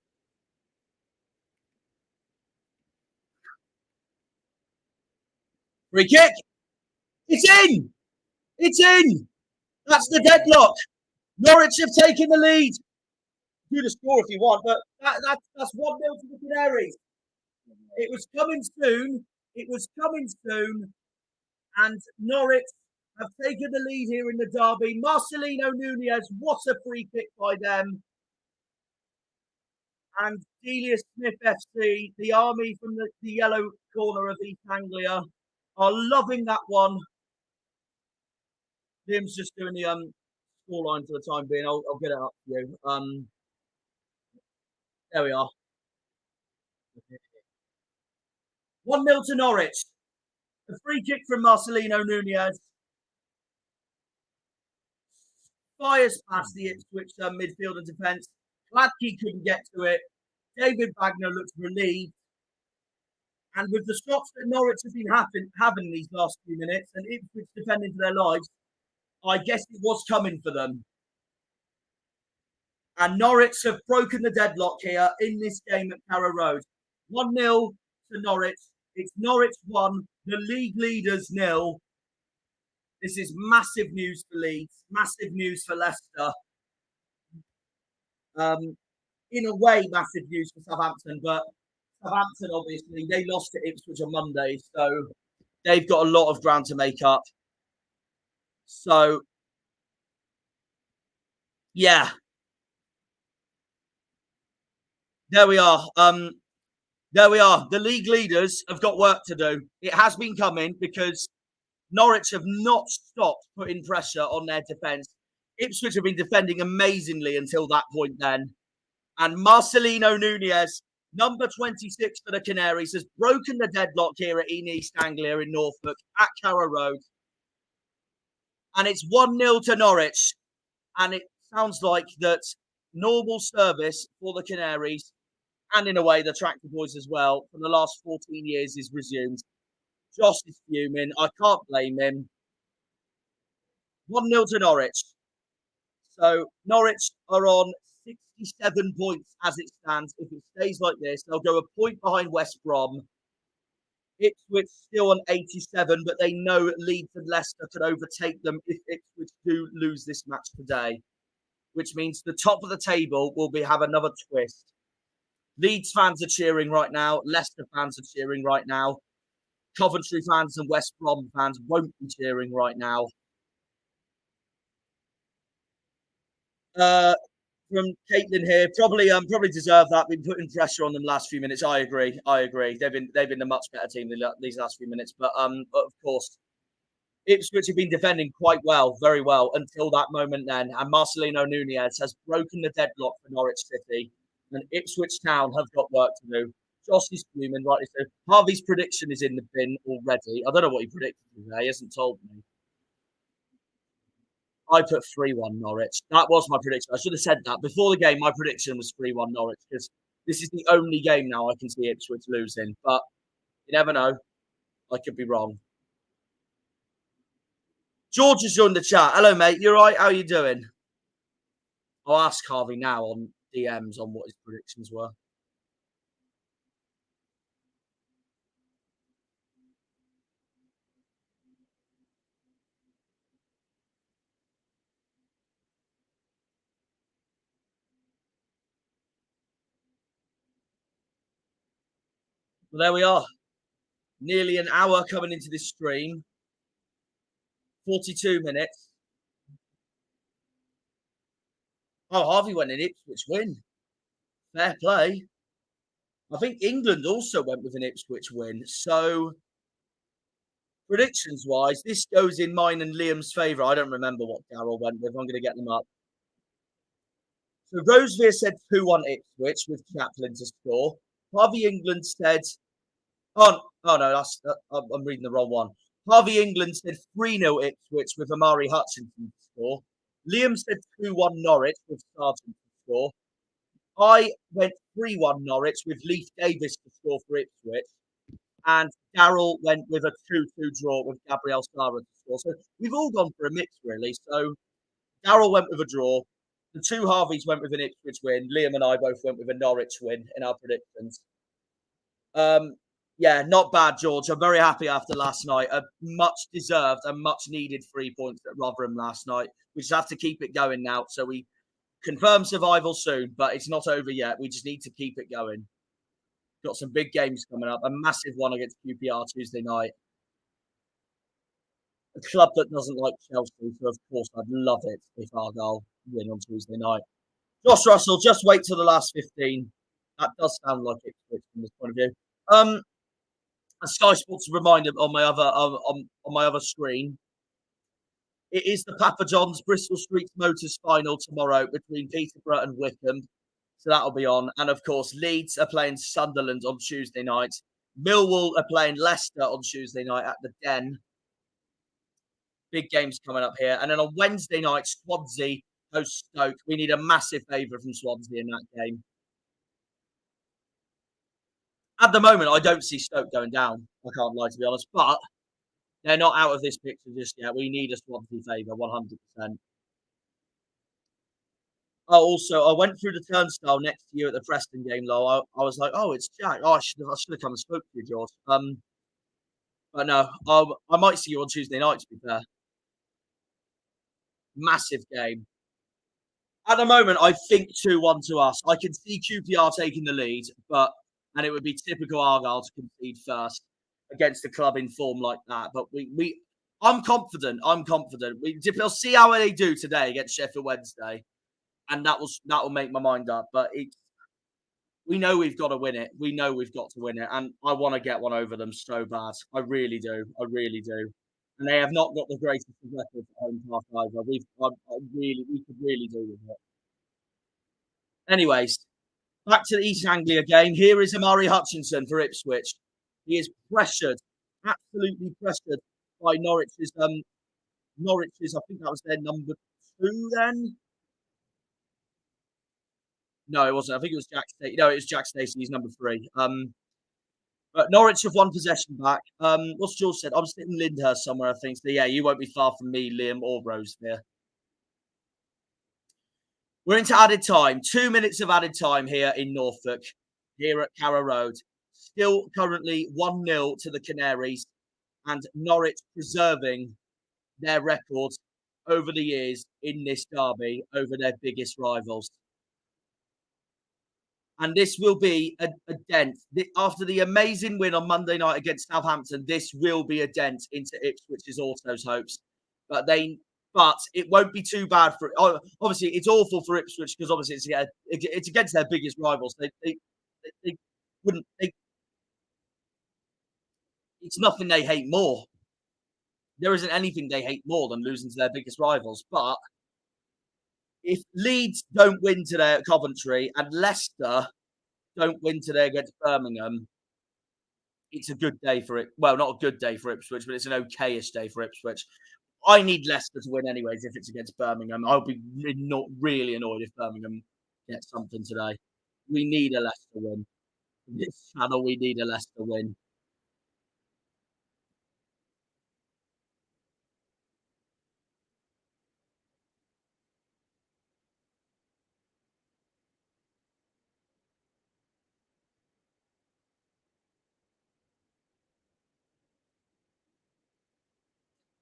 Free kick. It's in. It's in. That's the deadlock. Norwich have taken the lead. Do the score if you want, but that's 1-0 to the Canaries. It was coming soon. It was coming soon. And Norwich have taken the lead here in the derby. Marcelino Nunez, what a free kick by them. And Delia Smith FC, the army from the yellow corner of East Anglia, are loving that one. Liam's just doing the scoreline for the time being. I'll get it up for you. There we are. 1-0 to Norwich. A free kick from Marcelino Nunez. Fires past the Ipswich midfield and defence. Gladkey couldn't get to it. David Wagner looked relieved. And with the shots that Norwich have been having these last few minutes and Ipswich defending for their lives, I guess it was coming for them. And Norwich have broken the deadlock here in this game at Carrow Road. 1-0 to Norwich. It's Norwich 1, the league leaders 0. This is massive news for Leeds, massive news for Leicester. In a way, massive news for Southampton, but Southampton, obviously, they lost to Ipswich on Monday, so they've got a lot of ground to make up. So, yeah. There we are. There we are. The league leaders have got work to do. It has been coming because Norwich have not stopped putting pressure on their defence. Ipswich have been defending amazingly until that point then. And Marcelino Nunez, number 26 for the Canaries, has broken the deadlock here at East Anglia in Norfolk at Carrow Road. And it's 1-0 to Norwich. And it sounds like that normal service for the Canaries, and in a way the Tractor Boys as well, for the last 14 years is resumed. Josh is fuming. I can't blame him. 1-0 to Norwich. So Norwich are on 67 points as it stands. If it stays like this, they'll go a point behind West Brom. Ipswich still on 87, but they know Leeds and Leicester could overtake them if Ipswich do lose this match today, which means the top of the table will have another twist. Leeds fans are cheering right now. Leicester fans are cheering right now. Coventry fans and West Brom fans won't be cheering right now. From Caitlin here, probably deserve that. Been putting pressure on them last few minutes. I agree. They've been a much better team these last few minutes. But of course, Ipswich have been defending quite well, very well until that moment then. And Marcelino Nunez has broken the deadlock for Norwich City, and Ipswich Town have got work to do. Josh is fuming, rightly so. Harvey's prediction is in the bin already. I don't know what he predicted today. He hasn't told me. I put 3-1 Norwich. That was my prediction. I should have said that. Before the game, my prediction was 3-1 Norwich because this is the only game now I can see Ipswich losing. But you never know. I could be wrong. George has joined the chat. Hello, mate. You all right? How are you doing? I'll ask Harvey now on DMs on what his predictions were. Well, there we are. Nearly an hour coming into this stream. 42 minutes. Oh, Harvey went in Ipswich win. Fair play. I think England also went with an Ipswich win. So, predictions-wise, this goes in mine and Liam's favour. I don't remember what Darryl went with. I'm going to get them up. So, Rosevere said 2-1 Ipswich with Chaplin to score. Harvey England said, oh no, I'm reading the wrong one. Harvey England said 3-0 Ipswich with Amari Hutchinson to score. Liam said 2-1 Norwich with Sargent to score. I went 3-1 Norwich with Leif Davis to score for Ipswich. And Darryl went with a 2-2 draw with Gabriel Sara to score. So we've all gone for a mix, really. So Darryl went with a draw. The two Harveys went with an Ipswich win. Liam and I both went with a Norwich win in our predictions. Yeah, not bad, George. I'm very happy after last night. A much deserved and much needed 3 points at Rotherham last night. We just have to keep it going now. So we confirm survival soon, but it's not over yet. We just need to keep it going. Got some big games coming up. A massive one against QPR Tuesday night. A club that doesn't like Chelsea, so of course I'd love it if Argyle win on Tuesday night. Josh Russell, just wait till the last 15. That does sound like it from this point of view. A Sky Sports reminder on my other screen. It is the Papa John's Bristol Street Motors final tomorrow between Peterborough and Wickham. So that'll be on. And of course, Leeds are playing Sunderland on Tuesday night. Millwall are playing Leicester on Tuesday night at the Den. Big games coming up here. And then on Wednesday night, Swansea hosts Stoke. We need a massive favour from Swansea in that game. At the moment, I don't see Stoke going down. I can't lie, to be honest. But they're not out of this picture just yet. We need a Swansea favour, 100%. Oh, also, I went through the turnstile next to you at the Preston game, Lo. I was like, oh, it's Jack. Oh, I should have come and spoke to you, George. But no, I might see you on Tuesday night, to be fair. Massive game. At the moment, I think 2-1 to us. I can see QPR taking the lead, and it would be typical Argyle to concede first against a club in form like that. But I'm confident. We'll see how they do today against Sheffield Wednesday, and that will make my mind up. But we know we've got to win it. We know we've got to win it, and I want to get one over them so bad. I really do. And they have not got the greatest of records at home park either. We could really do with it. Anyways, back to the East Anglia game. Here is Amari Hutchinson for Ipswich. He is pressured, absolutely pressured by Norwich's. I think that was their number 2 then. No, it wasn't. I think it was Jack Stacey. No, it was Jack Stacey. He's number 3. But Norwich have won possession back. What's George said? I'm sitting in Lyndhurst somewhere, I think. So yeah, you won't be far from me, Liam, or Rose here. We're into added time. 2 minutes of added time here in Norfolk, here at Carrow Road. Still currently 1-0 to the Canaries, and Norwich preserving their records over the years in this derby over their biggest rivals. And this will be a dent. After the amazing win on Monday night against Southampton, this will be a dent into Ipswich's Auto's hopes. But it won't be too bad for. Obviously, it's awful for Ipswich because obviously it's against their biggest rivals. They wouldn't. It's nothing they hate more. There isn't anything they hate more than losing to their biggest rivals. But if Leeds don't win today at Coventry and Leicester don't win today against Birmingham, it's a good day for it. Well, not a good day for Ipswich, but it's an okayish day for Ipswich. I need Leicester to win anyways if it's against Birmingham. I'll be not really annoyed if Birmingham gets something today. We need a Leicester win. This channel, we need a Leicester win.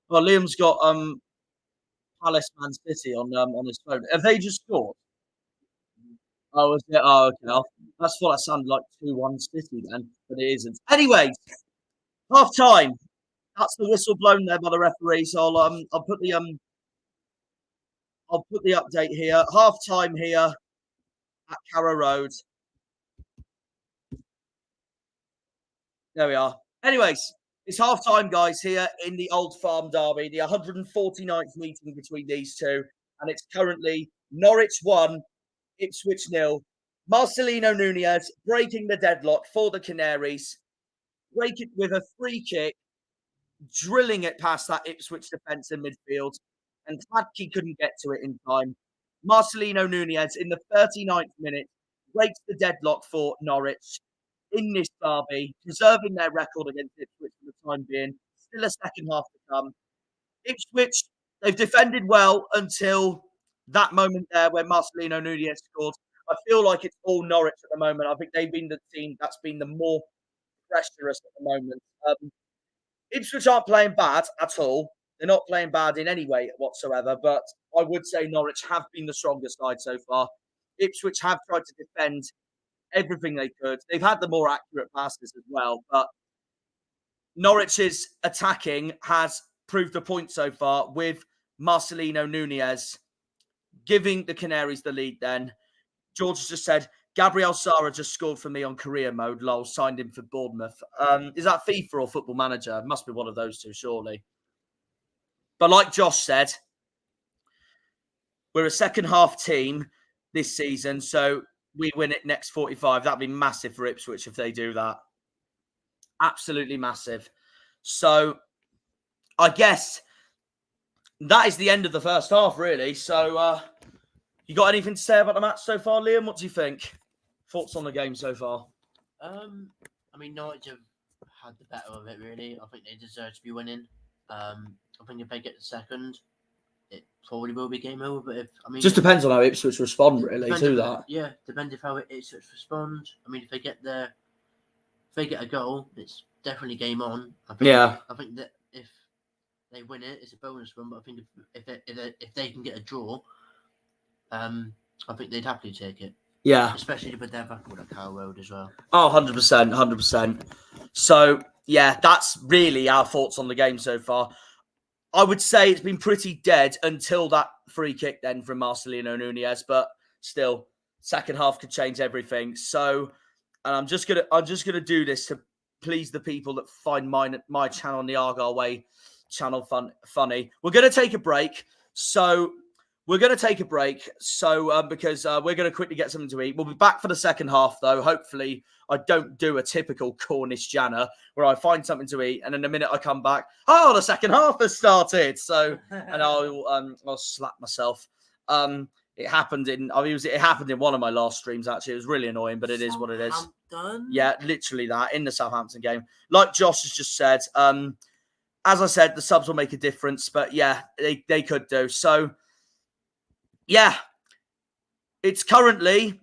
Well, Liam's got Palace Man City on his phone. Have they just scored? Oh, is it? Oh, okay. That's what that sounded like 2-1 City then, but it isn't. Anyways, half time. That's the whistle blown there by the referee. So I'll put the update here. Half time here at Carrow Road. There we are. Anyways, it's half time, guys, here in the Old Farm Derby, the 149th meeting between these two, and it's currently Norwich 1, Ipswich 0. Marcelino Nunez breaking the deadlock for the Canaries, breaking with a free kick, drilling it past that Ipswich defence in midfield, and Hladky couldn't get to it in time. Marcelino Nunez in the 39th minute breaks the deadlock for Norwich in this derby, preserving their record against Ipswich for the time being. Still a second half to come. Ipswich, they've defended well until that moment there where Marcelino Nunez scored. I feel like it's all Norwich at the moment. I think they've been the team that's been the more pressurous at the moment. Ipswich aren't playing bad at all. They're not playing bad in any way whatsoever, but I would say Norwich have been the strongest side so far. Ipswich have tried to defend everything they could. They've had the more accurate passes as well, but Norwich's attacking has proved a point so far with Marcelino Nunez giving the Canaries the lead then. George has just said, Gabriel Sara just scored for me on career mode. Lol, signed him for Bournemouth. Is that FIFA or Football Manager? Must be one of those two, surely. But like Josh said, we're a second half team this season, so we win it next 45. That'd be massive for Ipswich if they do that. Absolutely massive. So I guess that is the end of the first half, really. So you got anything to say about the match so far, Liam? What do you think? Thoughts on the game so far? I mean, Norwich have had the better of it, really. I think they deserve to be winning. I think if they get the second, it probably will be game over. But just depends on how Ipswich respond, really, to that. Yeah, depends how Ipswich respond. I mean, if they get a goal, it's definitely game on. I think that if they win it, it's a bonus one. But I think if they can get a draw, I think they'd happily take it. Yeah. Especially with their record at Carrow Road as well. Oh, 100%, 100%. So, yeah, that's really our thoughts on the game so far. I would say it's been pretty dead until that free kick then from Marcelino Nunez, but still, second half could change everything. So, and I'm just gonna do this to please the people that find my channel on the Argyle Way channel funny. We're gonna take a break. So because we're going to quickly get something to eat. We'll be back for the second half, though. Hopefully, I don't do a typical Cornish Janner where I find something to eat, and in a minute I come back. Oh, the second half has started. So, and I'll slap myself. It happened in one of my last streams. Actually, it was really annoying, but it is what it is. Yeah, literally that in the Southampton game. Like Josh has just said. As I said, the subs will make a difference, but yeah, they could do so. Yeah, it's currently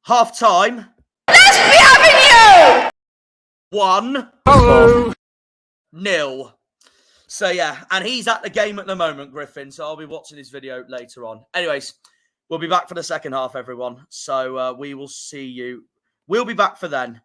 half time. Let's be having you! 1-0. So yeah, and he's at the game at the moment, Griffin. So I'll be watching his video later on. Anyways, we'll be back for the second half, everyone. So we will see you. We'll be back for then.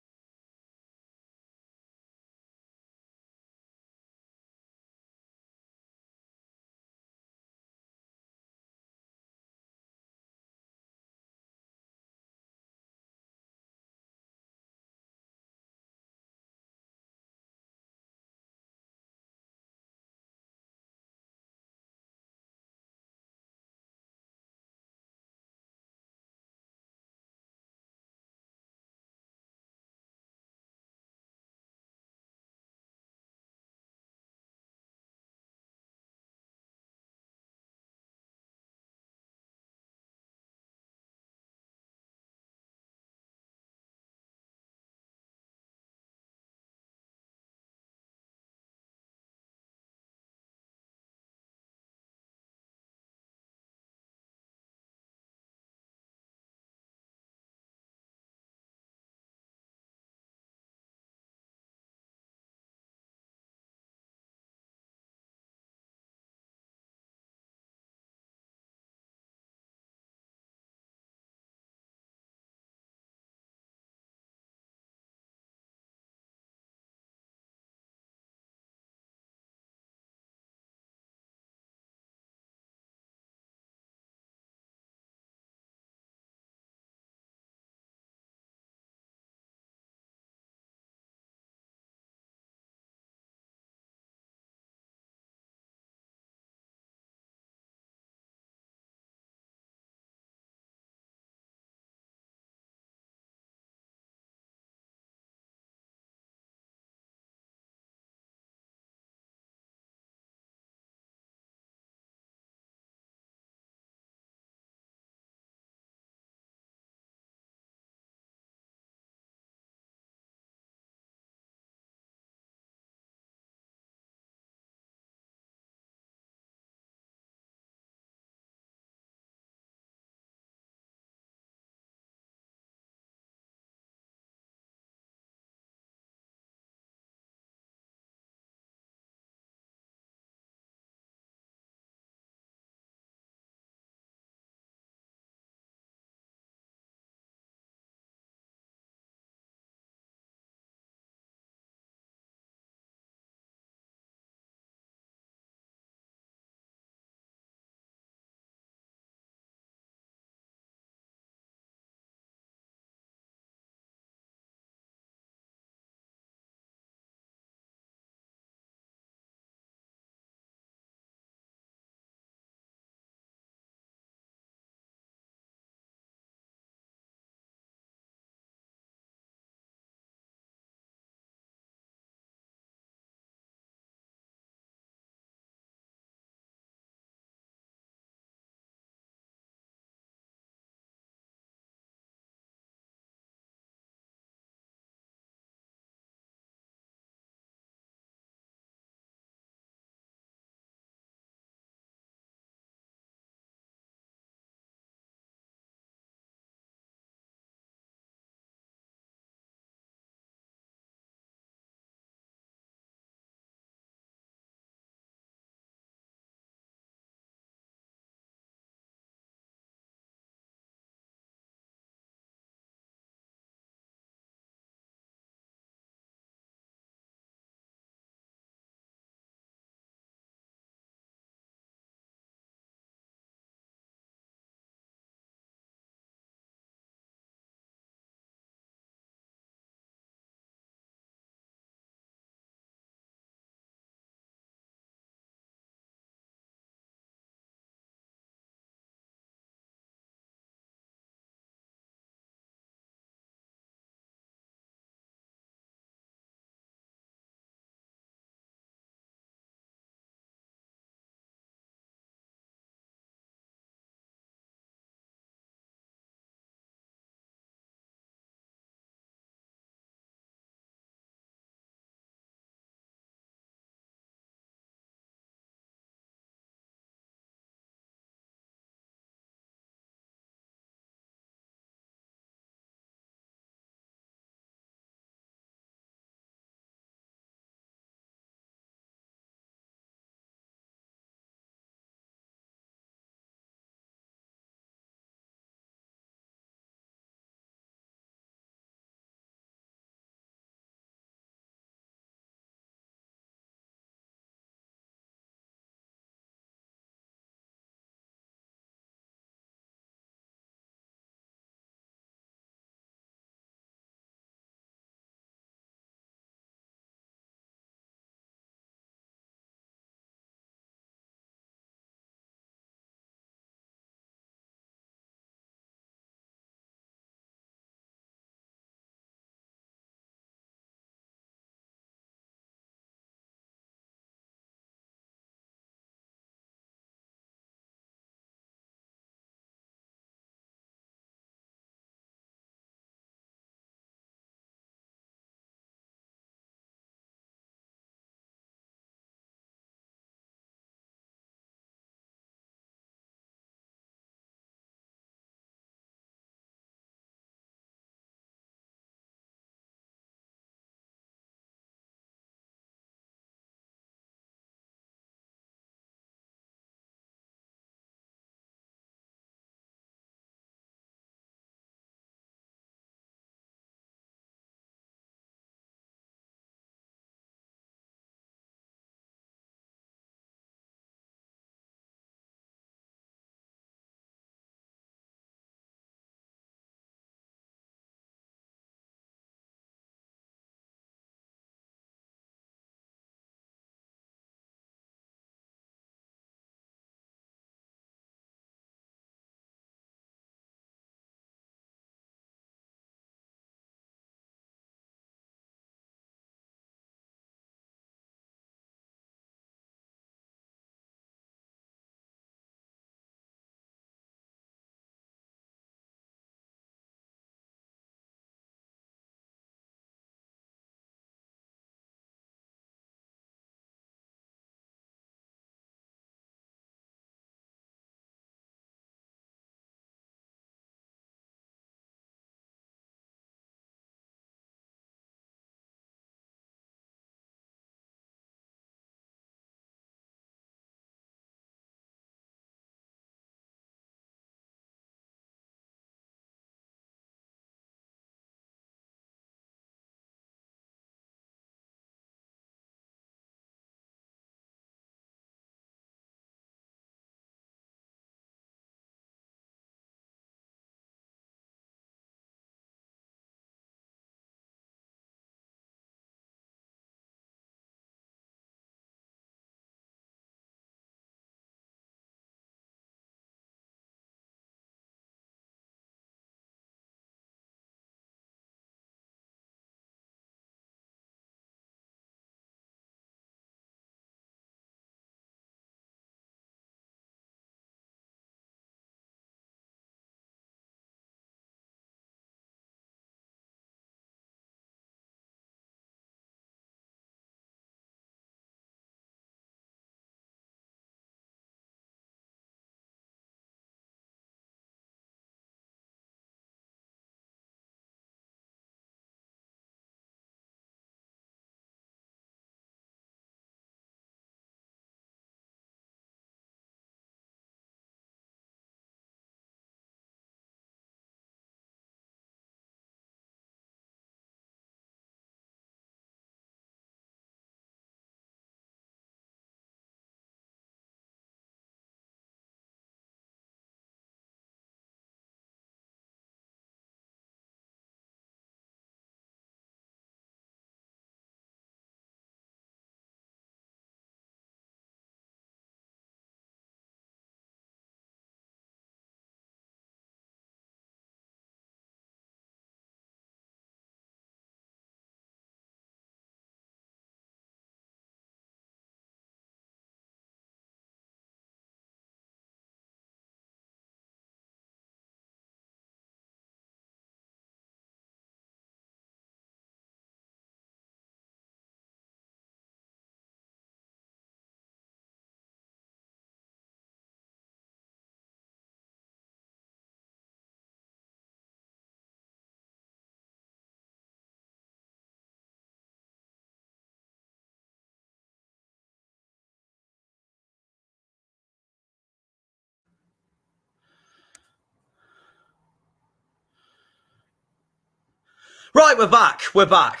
Right, we're back. We're back.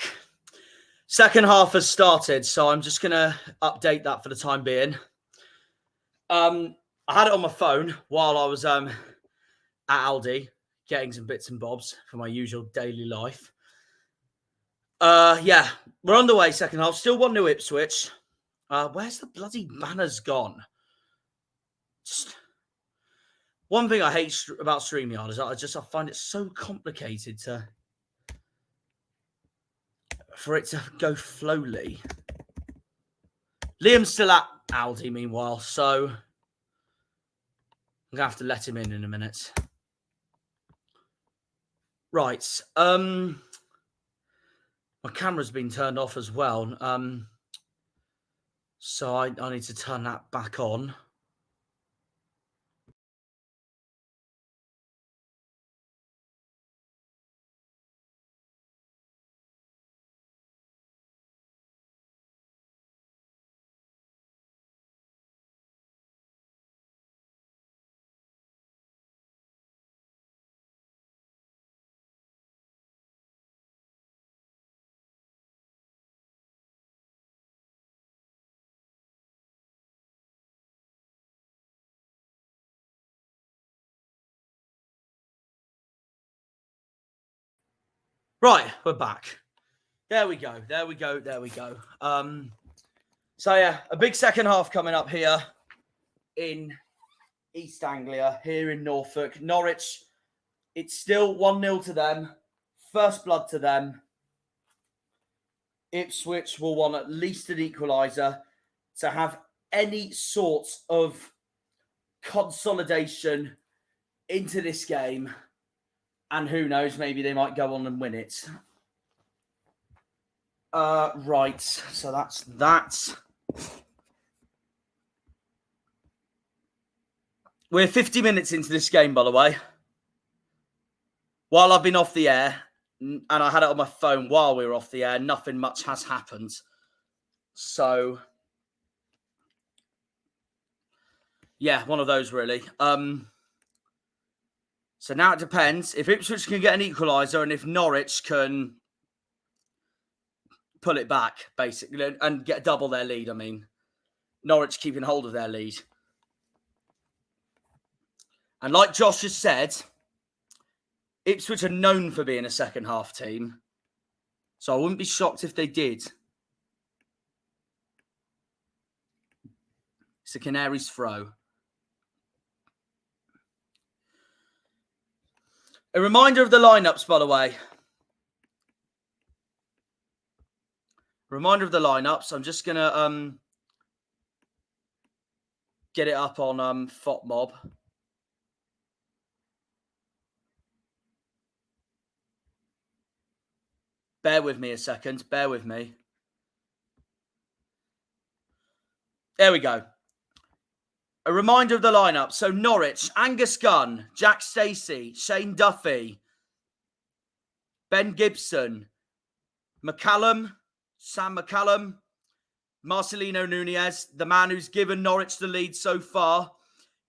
Second half has started, so I'm just going to update that for the time being. I had it on my phone while I was at Aldi getting some bits and bobs for my usual daily life. Yeah, we're on the way, second half. Still 1-0 Ipswich. Where's the bloody banners gone? Just... One thing I hate about StreamYard is I find it so complicated for it to go slowly. Liam's still at Aldi, meanwhile, so I'm going to have to let him in a minute. Right. My camera's been turned off as well. So I need to turn that back on. Right, we're back. There we go. There we go. There we go. So yeah, a big second half coming up here in East Anglia, here in Norfolk. Norwich, it's still 1-0 to them. First blood to them. Ipswich will want at least an equaliser to have any sort of consolidation into this game. And who knows, maybe they might go on and win it. Right, so that's that. We're 50 minutes into this game, by the way. While I've been off the air, and I had it on my phone while we were off the air, nothing much has happened. So, yeah, one of those really. So now it depends if Ipswich can get an equaliser and if Norwich can pull it back, basically, and get double their lead. I mean, Norwich keeping hold of their lead. And like Josh has said, Ipswich are known for being a second half team. So I wouldn't be shocked if they did. It's a Canaries throw. A reminder of the lineups, by the way. Reminder of the lineups. I'm just going to get it up on FOTMob. Bear with me a second. Bear with me. There we go. A reminder of the lineup. So Norwich, Angus Gunn, Jack Stacey, Shane Duffy, Ben Gibson, Sam McCallum, Marcelino Nunez, the man who's given Norwich the lead so far,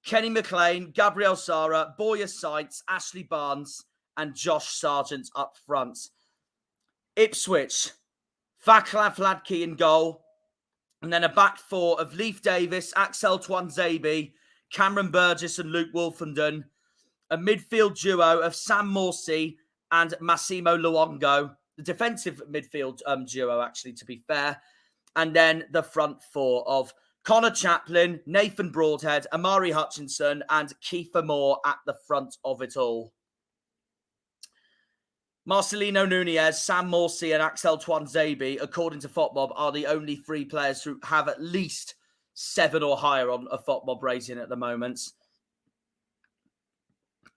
Kenny McLean, Gabriel Sara, Boyer Sites, Ashley Barnes, and Josh Sargent up front. Ipswich, Vaclav Ladke in goal, and then a back four of Leif Davis, Axel Twanzebe, Cameron Burgess and Luke Wolfenden, a midfield duo of Sam Morsey and Massimo Luongo, the defensive midfield duo, actually, to be fair. And then the front four of Connor Chaplin, Nathan Broadhead, Amari Hutchinson, and Kiefer Moore at the front of it all. Marcelino Nunez, Sam Morsey, and Axel Twanzebe, according to FOTMob, are the only three players who have at least 7 or higher on a FOTMob rating at the moment.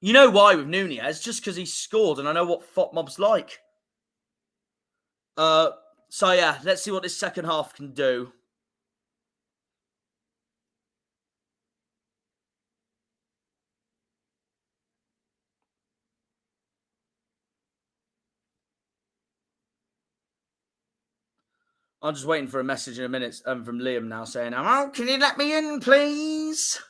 You know why with Nunez? Just because he scored, and I know what FOTMob's like. So yeah, let's see what this second half can do. I'm just waiting for a message in a minute from Liam now saying, "Oh, can you let me in, please?"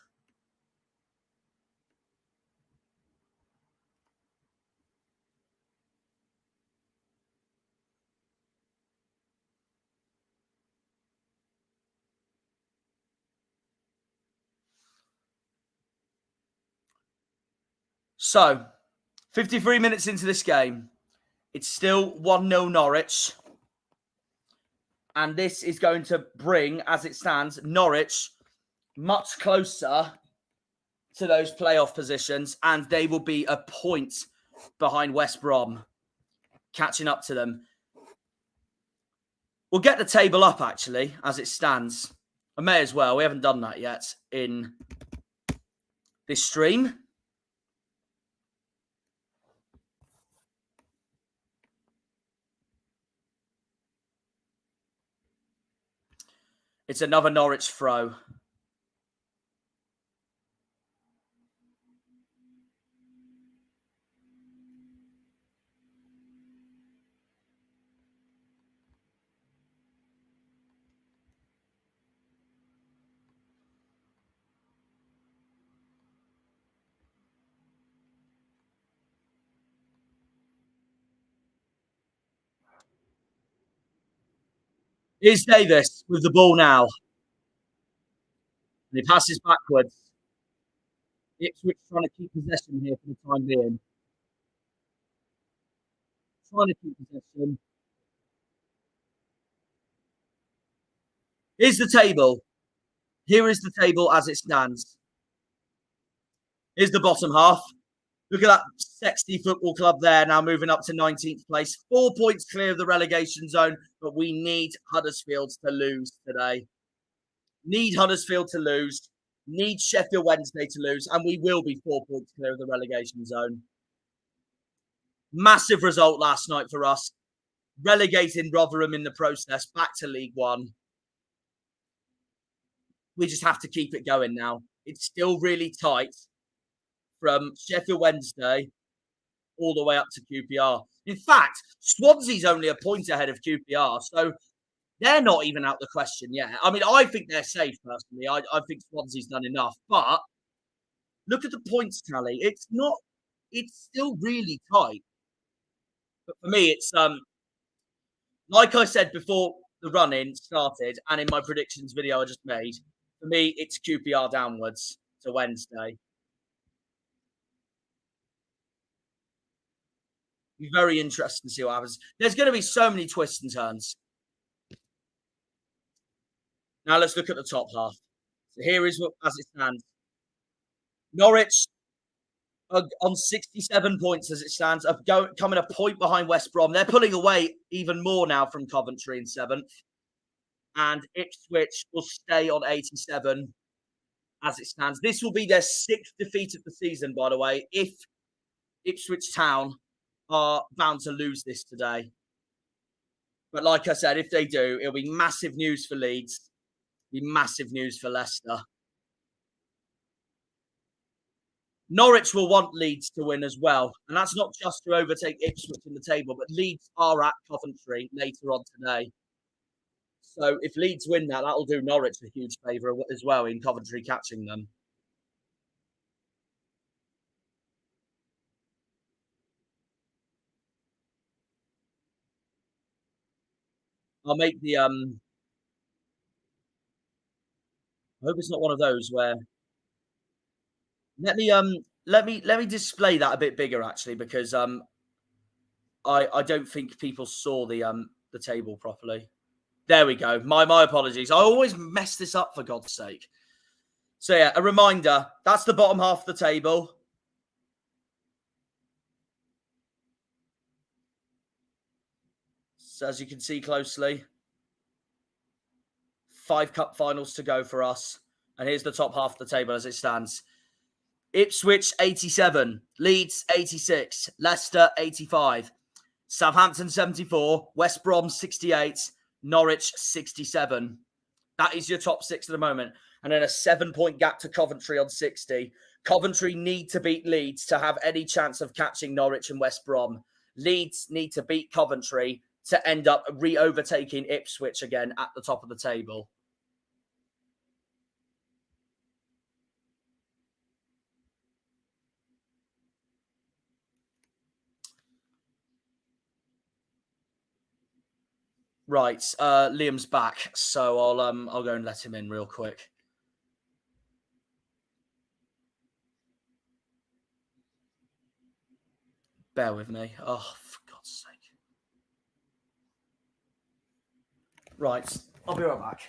So, 53 minutes into this game, it's still 1-0 Norwich. And this is going to bring, as it stands, Norwich much closer to those playoff positions. And they will be a point behind West Brom, catching up to them. We'll get the table up, actually, as it stands. I may as well. We haven't done that yet in this stream. It's another Norwich throw. Here's Davis with the ball now. And he passes backwards. Ipswich trying to keep possession here for the time being. Trying to keep possession. Here's the table. Here is the table as it stands. Here's the bottom half. Look at that sexy football club there, now moving up to 19th place. 4 points clear of the relegation zone, but we need Huddersfield to lose today. Need Huddersfield to lose. Need Sheffield Wednesday to lose, and we will be 4 points clear of the relegation zone. Massive result last night for us. Relegating Rotherham in the process back to League One. We just have to keep it going now. It's still really tight from Sheffield Wednesday all the way up to QPR. In fact, Swansea's only a point ahead of QPR, so they're not even out the question yet. I mean, I think they're safe, personally. I think Swansea's done enough. But look at the points tally. It's still really tight. But for me, it's like I said before the run-in started and in my predictions video I just made, for me, it's QPR downwards to Wednesday. Be very interesting to see what happens. There's going to be so many twists and turns. Now let's look at the top half. So here is what, as it stands. Norwich are on 67 points as it stands, coming a point behind West Brom. They're pulling away even more now from Coventry in 7th. And Ipswich will stay on 87 as it stands. This will be their 6th defeat of the season, by the way, if Ipswich Town are bound to lose this today. But like I said, if they do, it'll be massive news for Leeds. It'll be massive news for Leicester. Norwich will want Leeds to win as well. And that's not just to overtake Ipswich in the table, but Leeds are at Coventry later on today. So if Leeds win that, that'll do Norwich a huge favour as well in Coventry catching them. I'll make the I hope it's not one of those where let me display that a bit bigger actually, because I don't think people saw the table properly. There we go. My apologies. I always mess this up, for God's sake. So yeah, a reminder, that's the bottom half of the table. So as you can see closely, 5 cup finals to go for us. And here's the top half of the table as it stands. Ipswich 87, Leeds 86, Leicester 85, Southampton 74, West Brom 68, Norwich 67. That is your top 6 at the moment. And then a 7-point gap to Coventry on 60. Coventry need to beat Leeds to have any chance of catching Norwich and West Brom. Leeds need to beat Coventry to end up re-overtaking Ipswich again at the top of the table. Right, Liam's back, so I'll go and let him in real quick. Bear with me. Oh, for God's sake. Right. I'll be right back.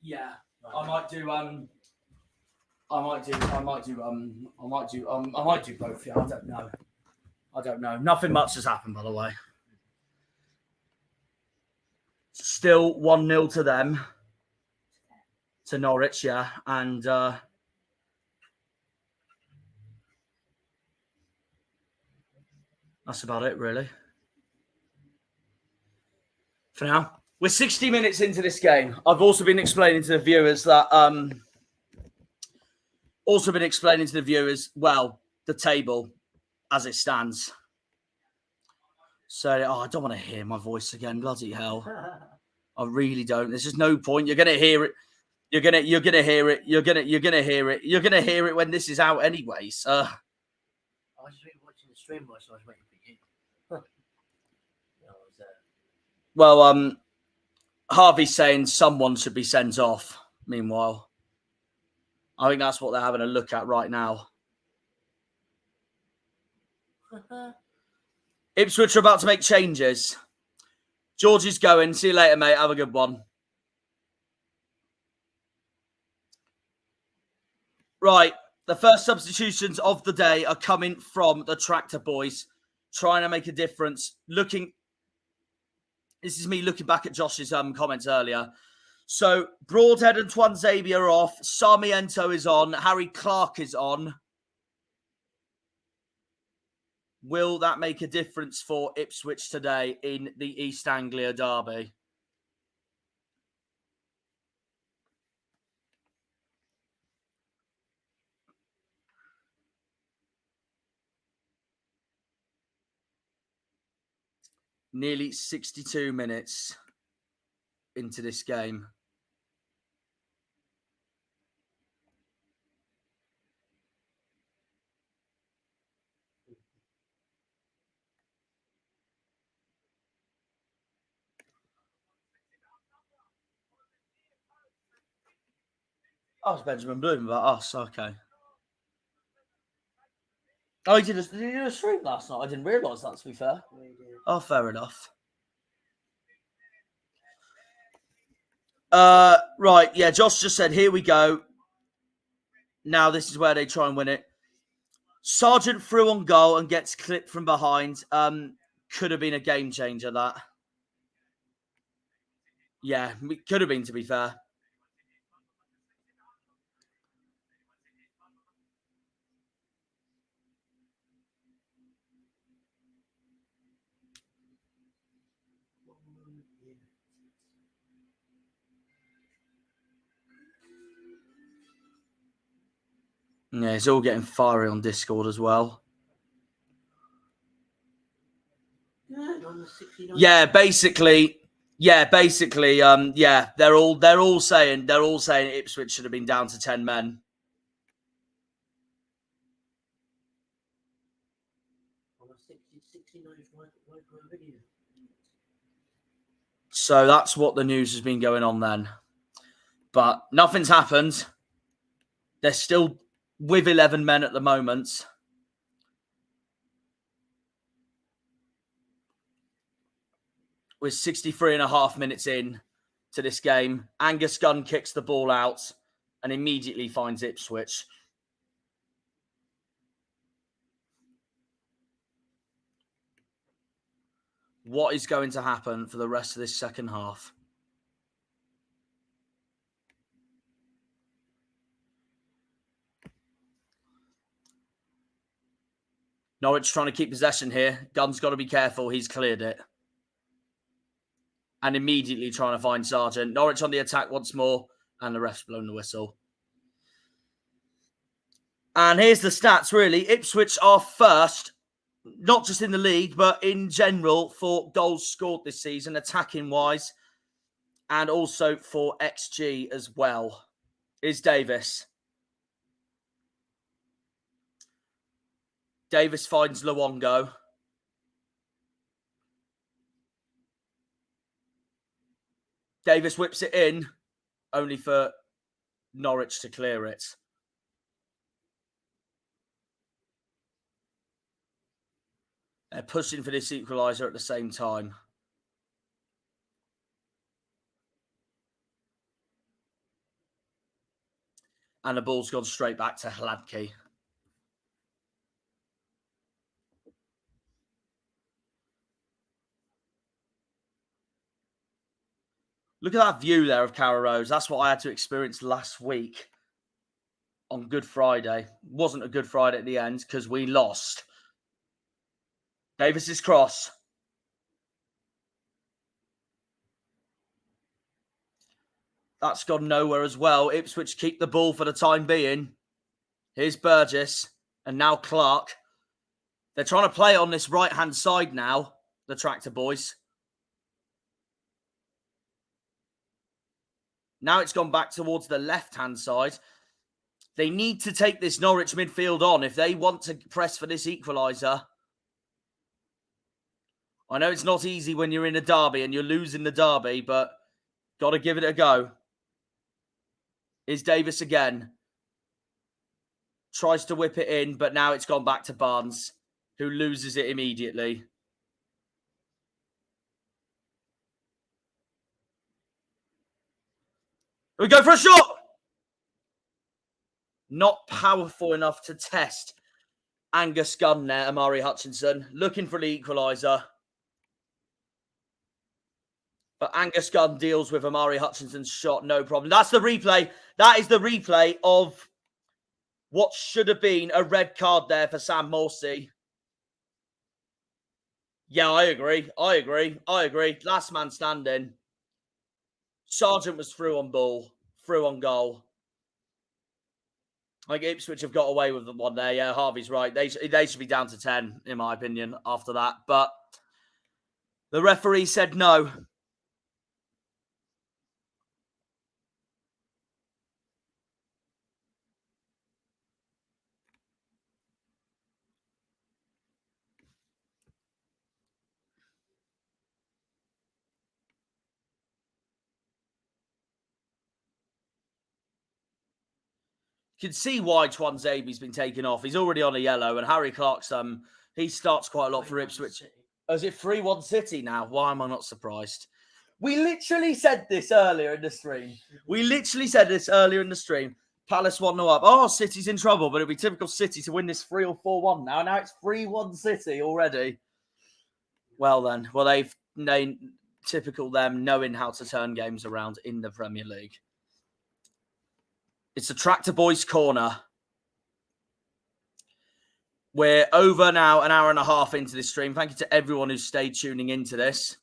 Yeah, I might do both. Yeah, I don't know. Nothing much has happened, by the way. Still 1-0 to them, to Norwich, yeah, and that's about it, really. For now, we're 60 minutes into this game. I've also been explaining to the viewers that the table as it stands. So, I don't want to hear my voice again. Bloody hell. I really don't. There's just no point. You're going to hear it. You're going to hear it. You're going to hear it. You're going to hear it when this is out anyway. So. I was just watching the stream whilst I was waiting for you. Well, Harvey's saying someone should be sent off. Meanwhile, I think that's what they're having a look at right now. Ipswich are about to make changes. George is going. See you later, mate. Have a good one. Right. The first substitutions of the day are coming from the Tractor Boys, trying to make a difference. This is me looking back at Josh's comments earlier. So, Broadhead and Twanzabia are off. Sarmiento is on. Harry Clark is on. Will that make a difference for Ipswich today in the East Anglia derby? Nearly 62 minutes into this game. Oh, it's Benjamin Bloom about us. Okay. Oh, did he do a stream last night? I didn't realise that, to be fair. Oh, fair enough. Right, yeah, Josh just said, here we go. Now this is where they try and win it. Sargent threw on goal and gets clipped from behind. Could have been a game changer, that. Yeah, it could have been, to be fair. Yeah, it's all getting fiery on Discord as well. Yeah, basically, they're all saying Ipswich should have been down to 10 men. So that's what the news has been going on then. But nothing's happened. They're still with 11 men at the moment. We're 63.5 minutes in to this game. Angus Gunn kicks the ball out and immediately finds Ipswich. What is going to happen for the rest of this second half? Norwich trying to keep possession here. Gunn's got to be careful. He's cleared it. And immediately trying to find Sargent. Norwich on the attack once more. And the ref's blown the whistle. And here's the stats, really. Ipswich are first, not just in the league, but in general for goals scored this season, attacking-wise. And also for XG as well. Is Davis. Davis finds Luongo. Davis whips it in, only for Norwich to clear it. They're pushing for this equaliser at the same time. And the ball's gone straight back to Hladky. Look at that view there of Carrow Rose. That's what I had to experience last week on Good Friday. Wasn't a Good Friday at the end because we lost. Davis's cross. That's gone nowhere as well. Ipswich keep the ball for the time being. Here's Burgess and now Clark. They're trying to play on this right-hand side now, the Tractor Boys. Now it's gone back towards the left-hand side. They need to take this Norwich midfield on if they want to press for this equaliser. I know it's not easy when you're in a derby and you're losing the derby, but got to give it a go. Is Davis again. Tries to whip it in, but now it's gone back to Barnes, who loses it immediately. We go for a shot! Not powerful enough to test Angus Gunn there, Amari Hutchinson, looking for the equaliser. But Angus Gunn deals with Amari Hutchinson's shot, no problem. That's the replay. That is the replay of what should have been a red card there for Sam Morsey. Yeah, I agree. Last man standing. Sargent was through on ball, through on goal. I think Ipswich have got away with the one there. Yeah, Harvey's right. They should be down to 10, in my opinion, after that. But the referee said no. You can see why Twanzabi's been taken off. He's already on a yellow, and Harry Clark's he starts quite a lot for Ipswich. Oh, is it 3-1 City now? Why am I not surprised? We literally said this earlier in the stream. Palace 1-0 up. Oh, City's in trouble, but it'll be typical City to win this 3 or 4-1 now. Now it's 3-1 City already. Well then, they've typical them knowing how to turn games around in the Premier League. It's the Tractor Boys corner. We're over now an hour and a half into this stream. Thank you to everyone who stayed tuning into this.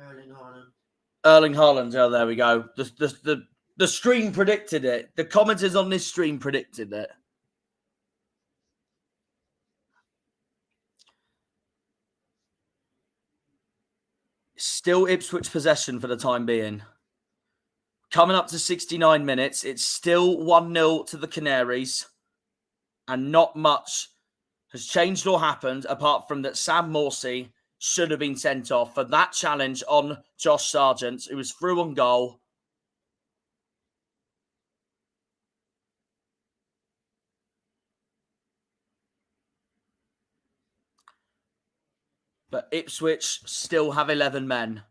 Erling Haaland. Oh, there we go. The stream predicted it. The commenters on this stream predicted it. Still Ipswich possession for the time being. Coming up to 69 minutes, it's still 1-0 to the Canaries. And not much has changed or happened apart from that Sam Morsey should have been sent off for that challenge on Josh Sargent, who was through on goal. But Ipswich still have 11 men,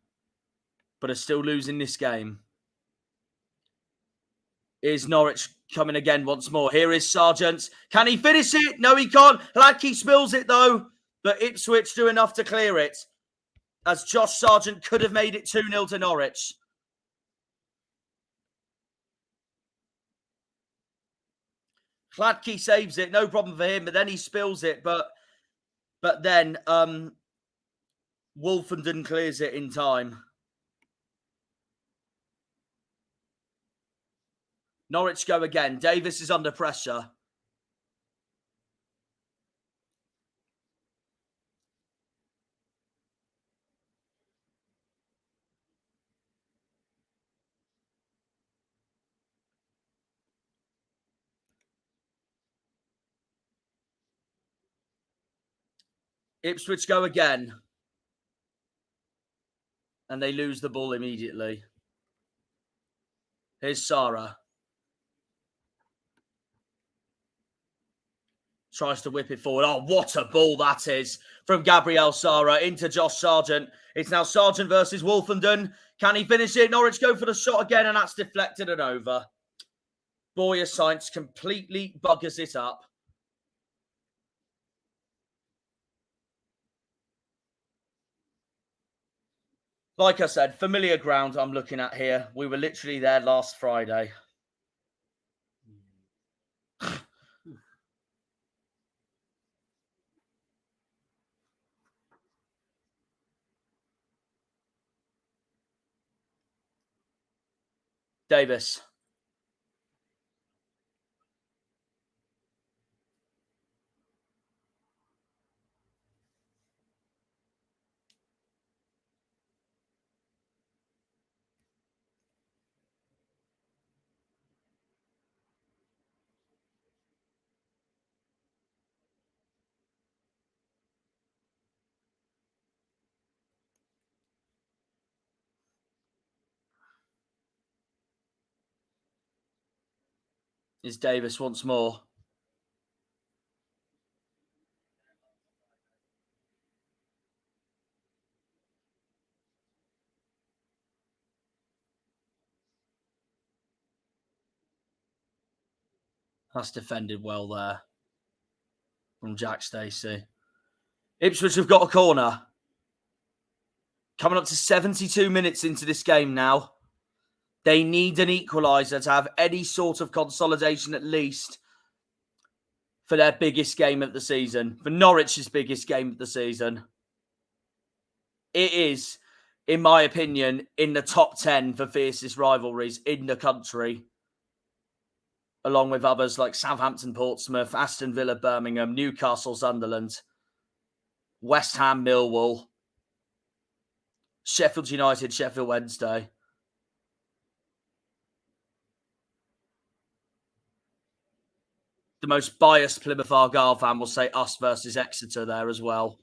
but are still losing this game. Is Norwich coming again once more? Here is Sargent. Can he finish it? No, he can't. Lackey spills it, though. But Ipswich do enough to clear it, as Josh Sargent could have made it 2-0 to Norwich. Gladkey saves it, no problem for him, but then he spills it. But then Wolfenden clears it in time. Norwich go again. Davis is under pressure. Ipswich go again. And they lose the ball immediately. Here's Sarah. Tries to whip it forward. Oh, what a ball that is from Gabriel Sarah into Josh Sargent. It's now Sargent versus Wolfenden. Can he finish it? Norwich go for the shot again, and that's deflected and over. Boyer Science completely buggers it up. Like I said, familiar ground I'm looking at here. We were literally there last Friday. Davis. Is Davis once more. That's defended well there from Jack Stacey. Ipswich have got a corner. Coming up to 72 minutes into this game now. They need an equaliser to have any sort of consolidation at least for their biggest game of the season. For Norwich's biggest game of the season. It is, in my opinion, in the top 10 for fiercest rivalries in the country. Along with others like Southampton, Portsmouth, Aston Villa, Birmingham, Newcastle, Sunderland, West Ham, Millwall, Sheffield United, Sheffield Wednesday. The most biased Plymouth Argyle fan will say us versus Exeter there as well.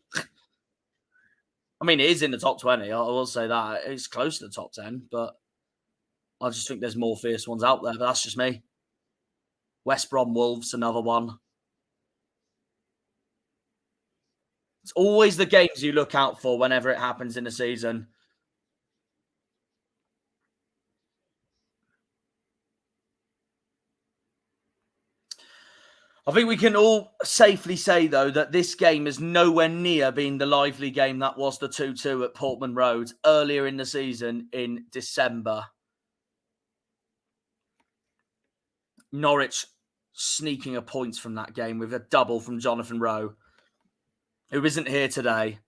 I mean, it is in the top 20. I will say that. It's close to the top 10, but I just think there's more fierce ones out there, but that's just me. West Brom Wolves, another one. It's always the games you look out for whenever it happens in the season. I think we can all safely say, though, that this game is nowhere near being the lively game that was the 2-2 at Portman Road earlier in the season in December. Norwich sneaking a point from that game with a double from Jonathan Rowe, who isn't here today.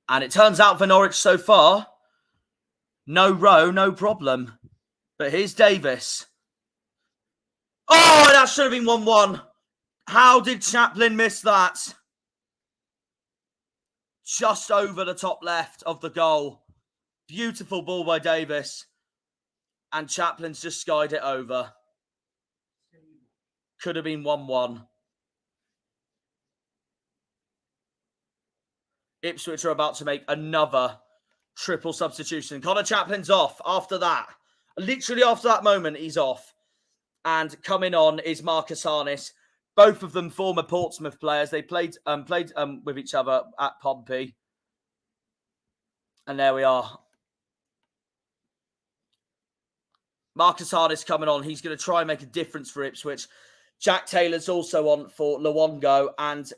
And it turns out for Norwich so far, no row, no problem. But here's Davis. Oh, that should have been 1-1. How did Chaplin miss that? Just over the top left of the goal. Beautiful ball by Davis. And Chaplin's just skied it over. Could have been 1-1. Ipswich are about to make another triple substitution. Connor Chaplin's off after that. Literally after that moment, he's off. And coming on is Marcus Harness. Both of them former Portsmouth players. They played with each other at Pompey. And there we are. Marcus Harness coming on. He's going to try and make a difference for Ipswich. Jack Taylor's also on for Luongo. And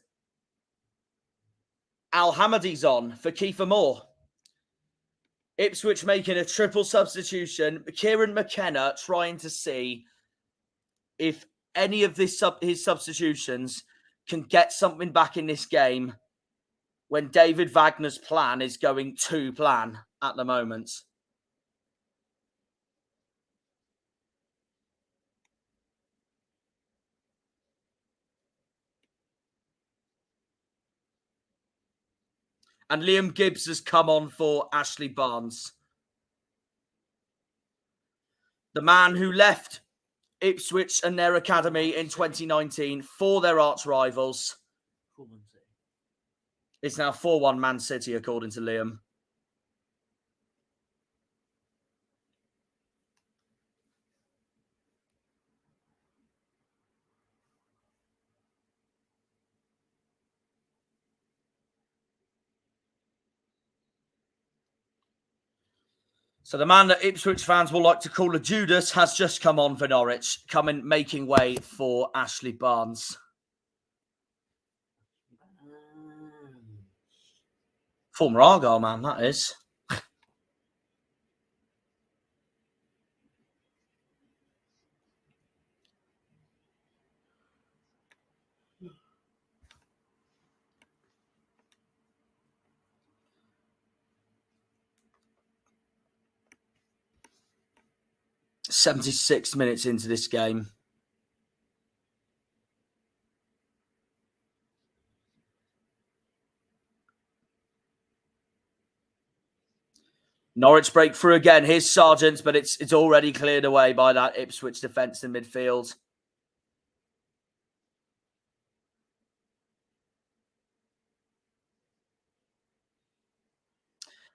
Al Hamadi's on for Kiefer Moore. Ipswich making a triple substitution. Kieran McKenna trying to see if any of his substitutions can get something back in this game when David Wagner's plan is going to plan at the moment. And Liam Gibbs has come on for Ashley Barnes. The man who left Ipswich and their academy in 2019 for their arch rivals. It's now 4-1 Man City, according to Liam. So the man that Ipswich fans will like to call a Judas has just come on for Norwich, making way for Ashley Barnes. Former Argyle man, that is. "76 minutes into this game. Norwich break through again. Here's Sargent, but it's already cleared away by that Ipswich defence in midfield.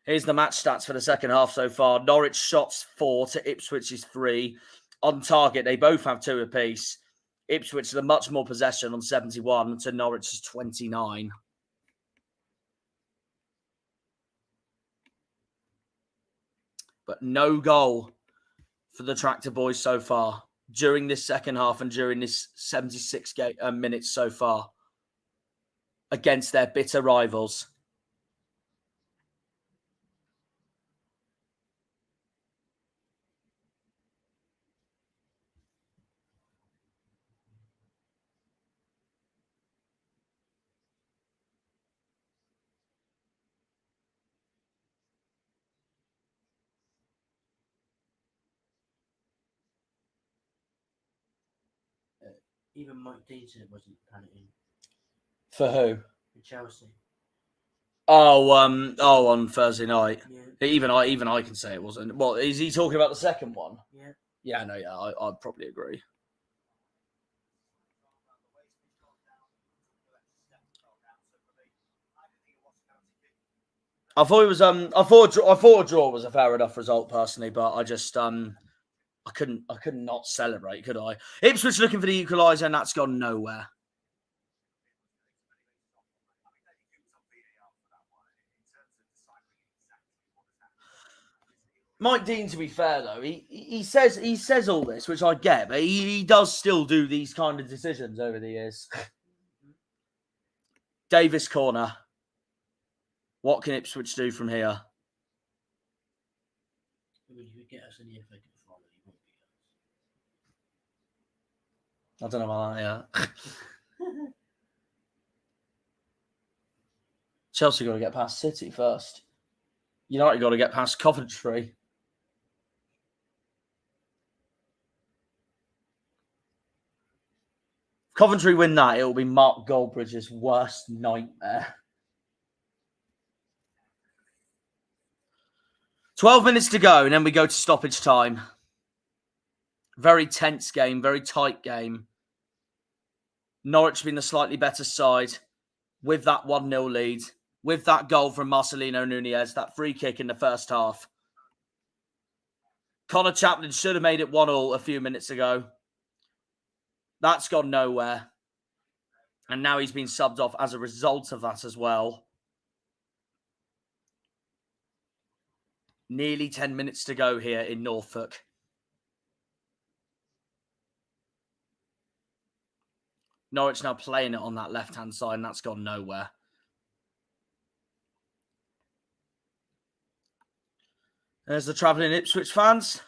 Here's the match stats for the second half so far. Norwich shots 4 to Ipswich's 3. On target, they both have 2 apiece. Ipswich had much more possession on 71 to Norwich's 29. But no goal for the Tractor Boys so far during this second half and during this 76 minutes so far against their bitter rivals. Even Mike Dean said it wasn't panicking. For who? For Chelsea. Oh, on Thursday night. Yeah. Even I can say it wasn't. Well, is he talking about the second one? Yeah. Yeah, no, yeah, I'd probably agree. I thought it was I thought a draw was a fair enough result personally, but I just I couldn't not celebrate, could I? Ipswich looking for the equaliser, and that's gone nowhere. Mike Dean, to be fair though, he says all this, which I get, but he does still do these kind of decisions over the years. Davis corner. What can Ipswich do from here? I mean, he would get us in the FA Cup final, he won't beat us. I don't know about that, yeah. Chelsea got to get past City first. United got to get past Coventry. If Coventry win that, it will be Mark Goldbridge's worst nightmare. 12 minutes to go, and then we go to stoppage time. Very tense game, very tight game. Norwich being the slightly better side with that 1-0 lead, with that goal from Marcelino Nunez, that free kick in the first half. Connor Chaplin should have made it 1-1 a few minutes ago. That's gone nowhere. And now he's been subbed off as a result of that as well. Nearly 10 minutes to go here in Norfolk. Norwich now playing it on that left-hand side, and that's gone nowhere. There's the travelling Ipswich fans.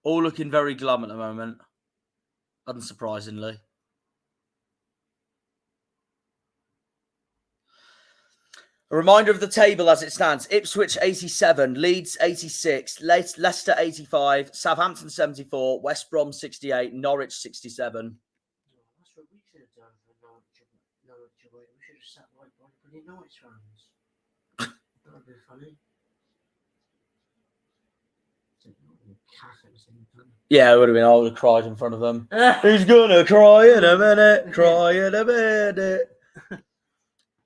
All looking very glum at the moment, unsurprisingly. A reminder of the table as it stands. Ipswich 87, Leeds 86, Leicester 85, Southampton 74, West Brom 68, Norwich 67. That's what we should have done for Norwich away. We should have sat right by the Norwich fans. That would be funny. Yeah, it would have been. I would have cried in front of them. Who's gonna cry in a minute? Cry in a minute.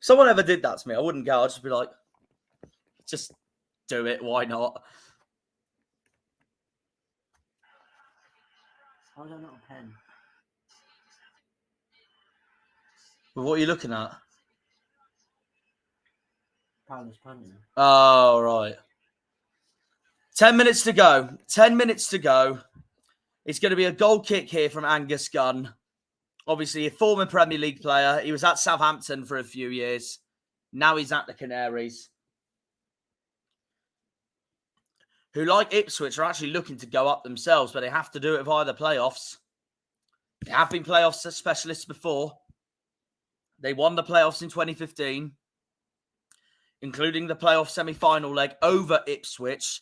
Someone ever did that to me, I wouldn't go. I'd just be like, just do it. Why not? Why don't I not a pen? But what are you looking at? Paolo's punting. Oh, right. 10 minutes to go. 10 minutes to go. It's going to be a goal kick here from Angus Gunn. Obviously, a former Premier League player. He was at Southampton for a few years. Now he's at the Canaries. Who, like Ipswich, are actually looking to go up themselves, but they have to do it via the playoffs. They have been playoffs specialists before. They won the playoffs in 2015, including the playoff semi-final leg over Ipswich.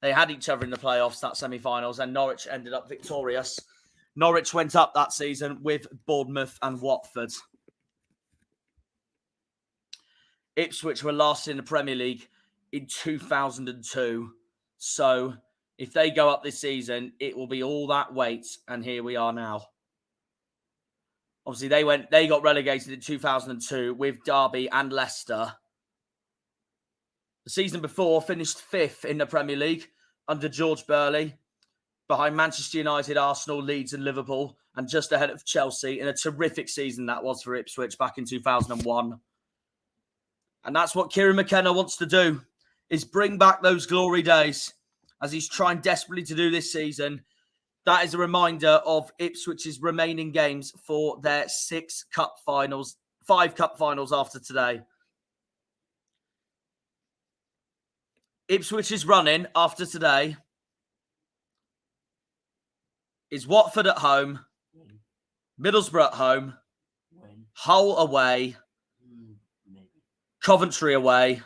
They had each other in the playoffs, that semi-finals, and Norwich ended up victorious. Norwich went up that season with Bournemouth and Watford. Ipswich were last in the Premier League in 2002. So if they go up this season, it will be all that weight, and here we are now. Obviously, they got relegated in 2002 with Derby and Leicester. The season before, finished 5th in the Premier League under George Burley, behind Manchester United, Arsenal, Leeds and Liverpool, and just ahead of Chelsea in a terrific season that was for Ipswich back in 2001. And that's what Kieran McKenna wants to do, is bring back those glory days, as he's trying desperately to do this season. That is a reminder of Ipswich's remaining games for their 5 cup finals after today. Ipswich's running after today is Watford at home, Middlesbrough at home, Hull away, Coventry away,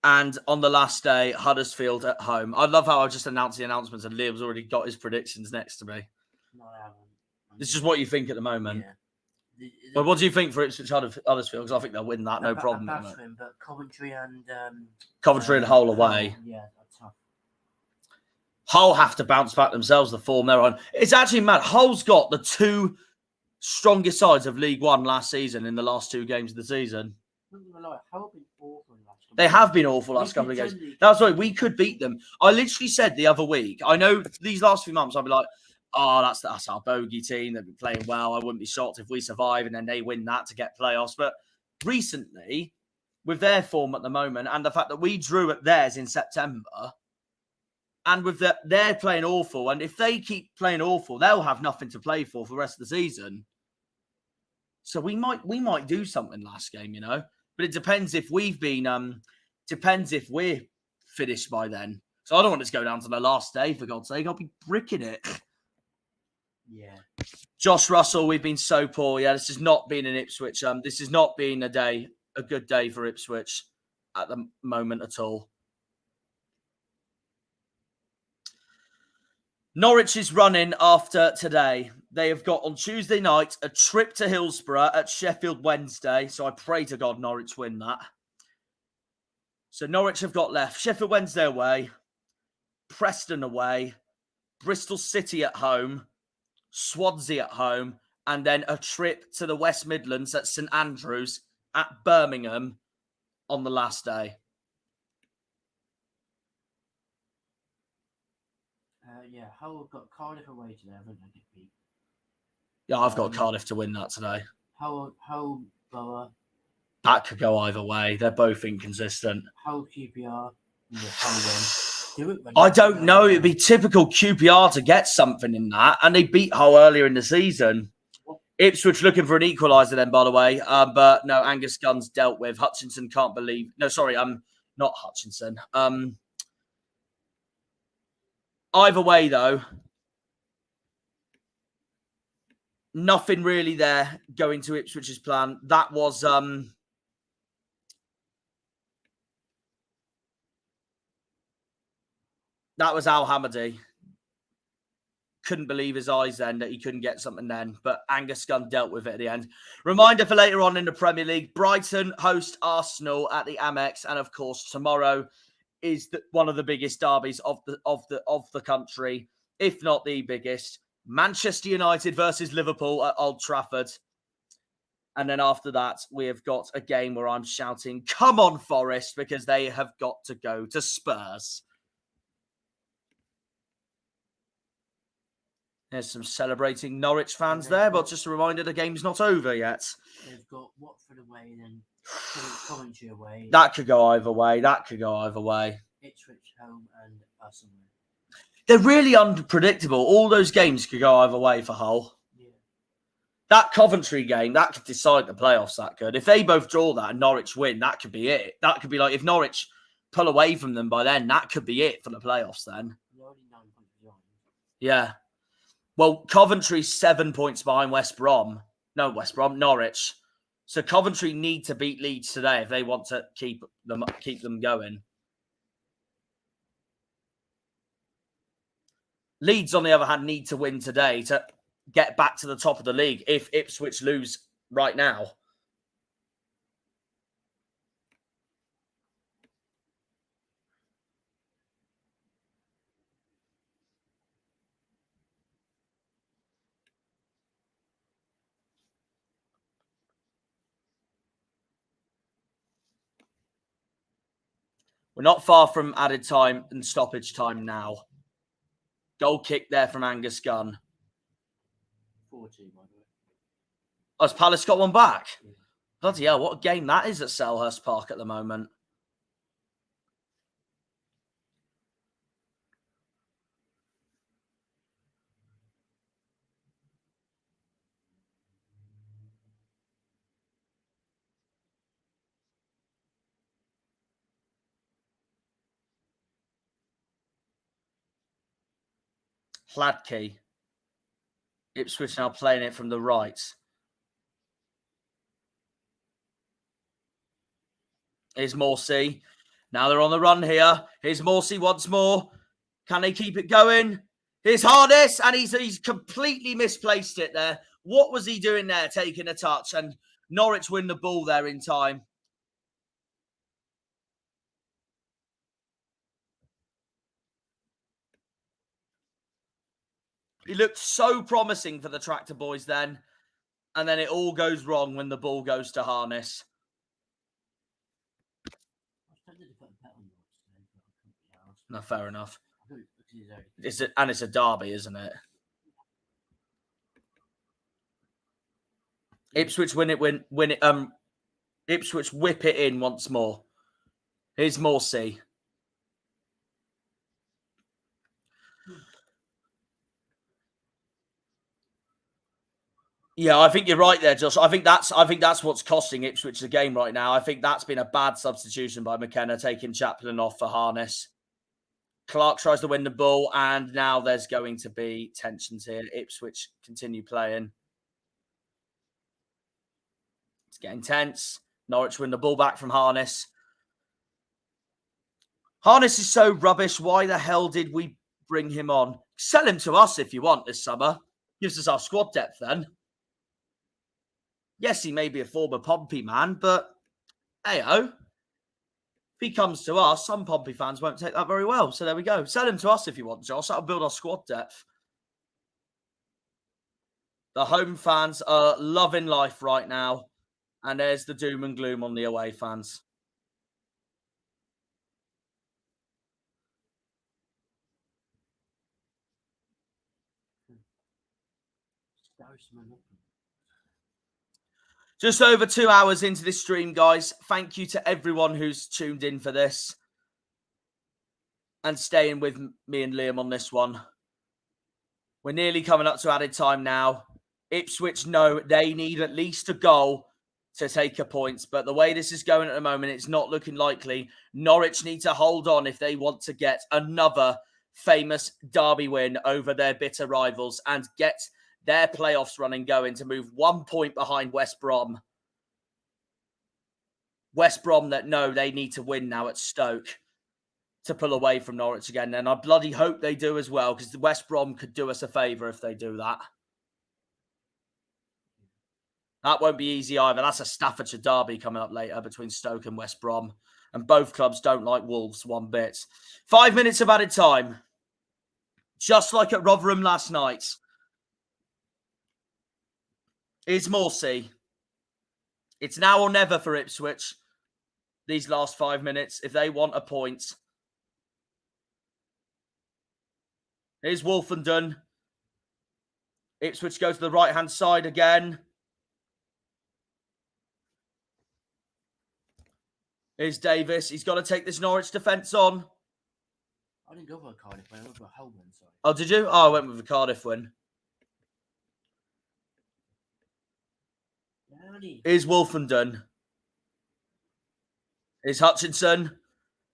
and on the last day, Huddersfield at home. I love how I just announced the announcements and Liam's already got his predictions next to me. No, I haven't. This is what you think at the moment. Yeah. But what do you think for Ipswich Huddersfield? Because I think they'll win that, no problem. But Coventry and Hull away. Yeah, that's tough. Hull have to bounce back themselves, the form they're on. It's actually mad. Hull's got the 2 strongest sides of League One last season in the last 2 games of the season. They have been awful last couple of games. That's right. We could beat them. I literally said the other week, I know these last few months, I'll be like, oh, that's our bogey team. They've been playing well. I wouldn't be shocked if we survive and then they win that to get playoffs. But recently, with their form at the moment and the fact that we drew at theirs in September, and with they're playing awful, and if they keep playing awful, they'll have nothing to play for the rest of the season. So we might do something last game, you know. But it depends if we've been Depends if we're finished by then. So I don't want it to go down to the last day, for God's sake. I'll be bricking it. Yeah. Josh Russell, we've been so poor. Yeah, this has not been an Ipswich. This has not been a good day for Ipswich at the moment at all. Norwich is running after today. They have got on Tuesday night a trip to Hillsborough at Sheffield Wednesday. So I pray to God Norwich win that. So Norwich have got left Sheffield Wednesday away, Preston away, Bristol City at home, Swansea at home, and then a trip to the West Midlands at St Andrews at Birmingham on the last day. Yeah, Hull got Cardiff away today. I think they get beat. Yeah, I've got Cardiff to win that today. Hull Borough. That could go either way. They're both inconsistent. Hull QPR. Hull win. I don't know. It'd be typical QPR to get something in that, and they beat Hull earlier in the season. Ipswich looking for an equaliser then, by the way. But no, Angus Gunn's dealt with. Hutchinson can't believe... No, sorry, not Hutchinson. Either way, though, nothing really there going to Ipswich's plan. That was... That was Al Hamady. Couldn't believe his eyes then that he couldn't get something then. But Angus Gunn dealt with it at the end. Reminder for later on in the Premier League. Brighton host Arsenal at the Amex. And of course, tomorrow is one of the biggest derbies of the country, if not the biggest. Manchester United versus Liverpool at Old Trafford. And then after that, we have got a game where I'm shouting, come on, Forest, because they have got to go to Spurs. There's some celebrating Norwich fans there, but just a reminder, the game's not over yet. They've got Watford away and then Coventry away. That could go either way. Ipswich home and us away. They're really unpredictable. All those games could go either way for Hull. Yeah. That Coventry game, that could decide the playoffs that good. If they both draw that and Norwich win, that could be it. That could be like, if Norwich pull away from them by then, that could be it for the playoffs then. Yeah. Well, Coventry's 7 points behind Norwich. So Coventry need to beat Leeds today if they want to keep them going. Leeds, on the other hand, need to win today to get back to the top of the league if Ipswich lose right now. We're not far from added time and stoppage time now. Goal kick there from Angus Gunn. 4-2, by the way. Has Palace got one back? Yeah. Bloody hell, what a game that is at Selhurst Park at the moment. Hladky. Ipswich now playing it from the right. Here's Morsey. Now they're on the run here. Here's Morsey once more. Can they keep it going? Here's Harness, and he's completely misplaced it there. What was he doing there, taking a touch? And Norwich win the ball there in time. He looked so promising for the Tractor Boys then. And then it all goes wrong when the ball goes to Harness. No, fair enough. It's a derby, isn't it? Ipswich win it. Ipswich whip it in once more. Here's Morsey. Yeah, I think you're right there, Josh. I think that's what's costing Ipswich the game right now. I think that's been a bad substitution by McKenna, taking Chaplin off for Harness. Clark tries to win the ball, and now there's going to be tensions here. Ipswich continue playing. It's getting tense. Norwich win the ball back from Harness. Harness is so rubbish. Why the hell did we bring him on? Sell him to us if you want this summer. Gives us our squad depth then. Yes, he may be a former Pompey man, but hey-oh. If he comes to us, some Pompey fans won't take that very well. So there we go. Sell him to us if you want, Josh. That'll build our squad depth. The home fans are loving life right now. And there's the doom and gloom on the away fans. Just over 2 hours into this stream, guys. Thank you to everyone who's tuned in for this and staying with me and Liam on this one. We're nearly coming up to added time now. Ipswich know they need at least a goal to take a point, but the way this is going at the moment, it's not looking likely. Norwich need to hold on if they want to get another famous derby win over their bitter rivals and get their playoffs running going to move 1 point behind West Brom. West Brom that know they need to win now at Stoke to pull away from Norwich again. And I bloody hope they do as well, because West Brom could do us a favour if they do that. That won't be easy either. That's a Staffordshire derby coming up later between Stoke and West Brom. And both clubs don't like Wolves one bit. 5 minutes of added time. Just like at Rotherham last night. Is Morsey. It's now or never for Ipswich. These last 5 minutes, if they want a point. Here's Wolfenden. Ipswich go to the right-hand side again. Here's Davis. He's got to take this Norwich defence on. I didn't go for a Cardiff win. I went for a Hull win. Sorry. Oh, did you? Oh, I went with a Cardiff win. Here's Wolfenden. Here's Hutchinson.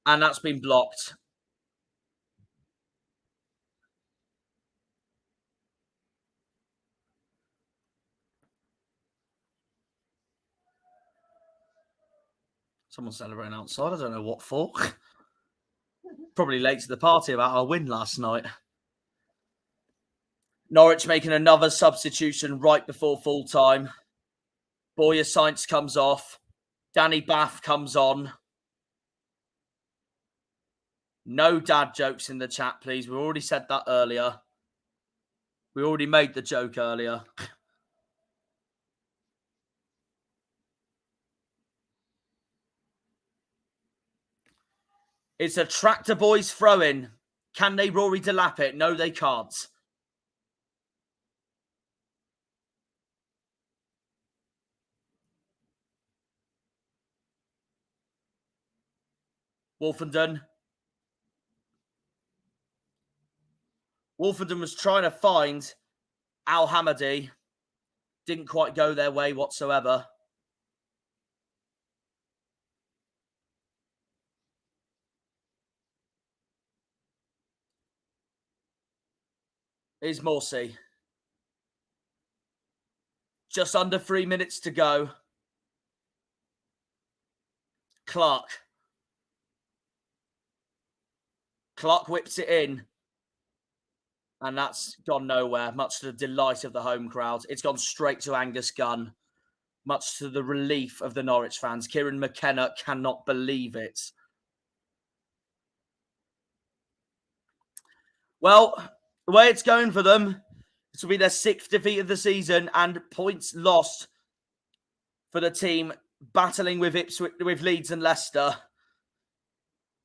And that's been blocked. Someone's celebrating outside. I don't know what for. Probably late to the party about our win last night. Norwich making another substitution right before full time. Boyer Sainz comes off. Danny Bath comes on. No dad jokes in the chat, please. We already said that earlier. We already made the joke earlier. It's a Tractor Boys throw-in. Can they Rory Delap it? No, they can't. Wolfenden. Wolfenden was trying to find Al Hamadi. Didn't quite go their way whatsoever. Here's Morsey. Just under 3 minutes to go. Clark. Clark whips it in. And that's gone nowhere, much to the delight of the home crowd. It's gone straight to Angus Gunn, much to the relief of the Norwich fans. Kieran McKenna cannot believe it. Well, the way it's going for them, this will be their 6th defeat of the season and points lost for the team battling with Ipswich, with Leeds and Leicester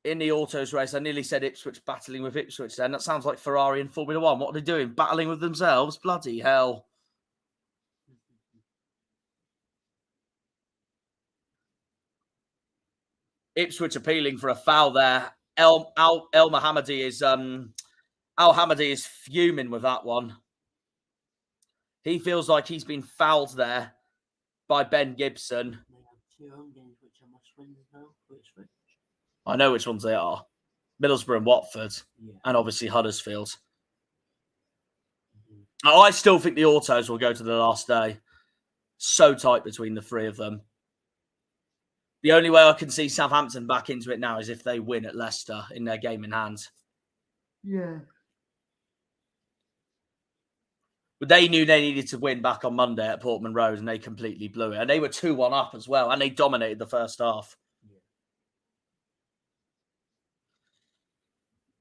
in the autos race. I nearly said Ipswich battling with Ipswich then. That sounds like Ferrari in Formula One. What are they doing? Battling with themselves? Bloody hell. Ipswich appealing for a foul there. Al Hamadi is fuming with that one. He feels like he's been fouled there by Ben Gibson. I know which ones they are. Middlesbrough and Watford, and obviously Huddersfield. I still think the autos will go to the last day. So tight between the three of them. The only way I can see Southampton back into it now is if they win at Leicester in their game in hand. Yeah. But they knew they needed to win back on Monday at Portman Road, and they completely blew it. And they were 2-1 up as well, and they dominated the first half. Yeah.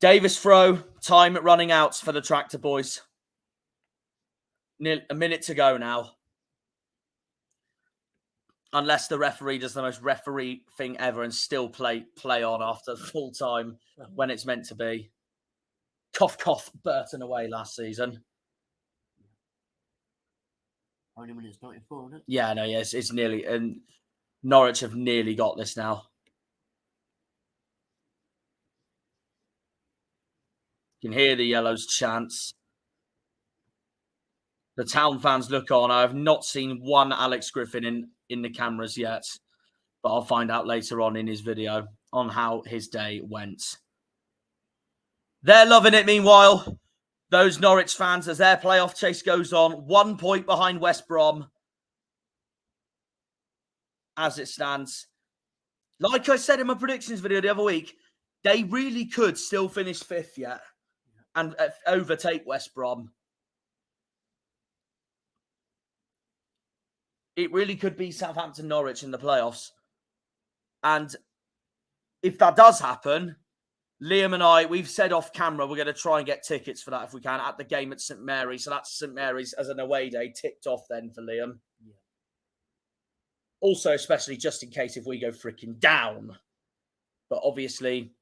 Davis throw, time running out for the Tractor Boys. A minute to go now. Unless the referee does the most referee thing ever and still play on after full time when it's meant to be. Cough, cough, Burton away last season. Only minutes 94, isn't it? Yeah, no, yes, it's nearly, and Norwich have nearly got this now. You can hear the Yellows chants. The Town fans look on. I have not seen one Alex Griffin in the cameras yet, but I'll find out later on in his video on how his day went. They're loving it, meanwhile. Those Norwich fans, as their playoff chase goes on, 1 point behind West Brom as it stands. Like I said in my predictions video the other week, they really could still finish 5th yet and overtake West Brom. It really could be Southampton Norwich in the playoffs. And if that does happen, Liam and I, we've said off camera, we're going to try and get tickets for that if we can at the game at St Mary's. So that's St Mary's as an away day ticked off then for Liam. Yeah. Also, especially just in case if we go freaking down. But obviously,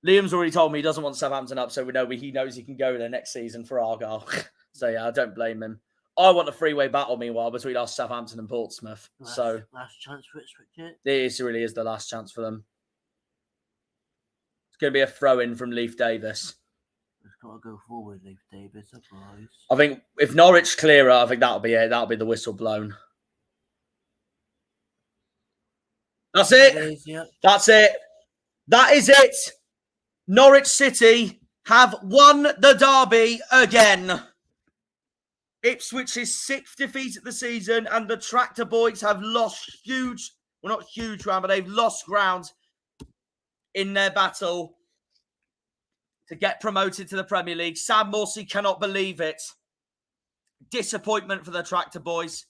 Liam's already told me he doesn't want Southampton up, so we know he knows he can go there next season for Argyle. So yeah, I don't blame him. I want a three-way battle, meanwhile, between us, Southampton and Portsmouth. Last chance for Ipswich. This really is the last chance for them. It's going to be a throw-in from Leif Davis. It's got to go forward, Leif Davis, otherwise. I think if Norwich clear it, I think that'll be it. That'll be the whistle blown. That's it. That's it. That is it. Norwich City have won the derby again. Ipswich's 6th defeat of the season, and the Tractor Boys have lost not huge ground, but they've lost ground in their battle to get promoted to the Premier League. Sam Morsey cannot believe it. Disappointment for the Tractor Boys.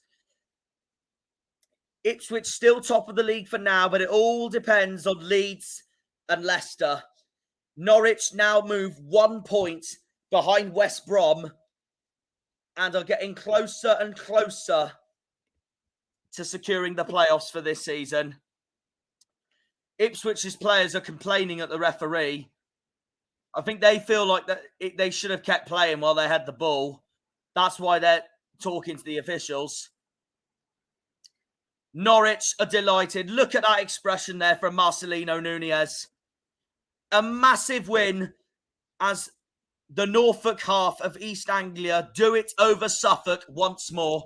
Ipswich still top of the league for now, but it all depends on Leeds and Leicester. Norwich now move 1 point behind West Brom and are getting closer and closer to securing the playoffs for this season. Ipswich's players are complaining at the referee. I think they feel like that they should have kept playing while they had the ball. That's why they're talking to the officials. Norwich are delighted. Look at that expression there from Marcelino Nunez. A massive win as the Norfolk half of East Anglia do it over Suffolk once more.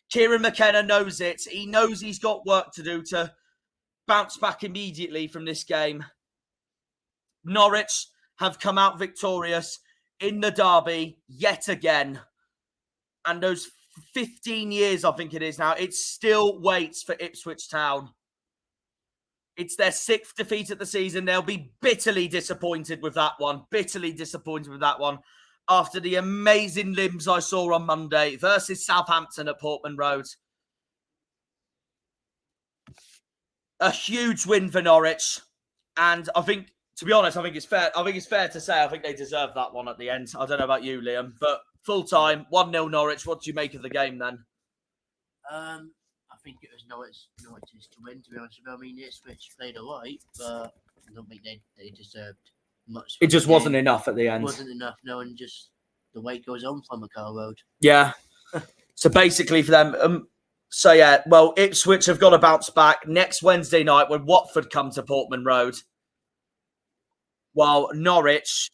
Kieran McKenna knows it. He knows he's got work to do to bounce back immediately from this game. Norwich have come out victorious in the derby yet again. And those 15 years, I think it is now, it still waits for Ipswich Town. It's their 6th defeat of the season. They'll be bitterly disappointed with that one. Bitterly disappointed with that one. After the amazing limbs I saw on Monday versus Southampton at Portman Road. A huge win for Norwich. And I think, to be honest, I think it's fair to say I think they deserve that one at the end. I don't know about you, Liam, but full time, 1-0 Norwich. What do you make of the game then? I think it was Norwich's to win, to be honest with you. I mean, Ipswich played all right, but I don't think they deserved much. It just wasn't enough at the end. It wasn't enough, no, and just the weight goes on from McCall Road. Yeah. So basically for them, Ipswich have got to bounce back next Wednesday night when Watford come to Portman Road. While Norwich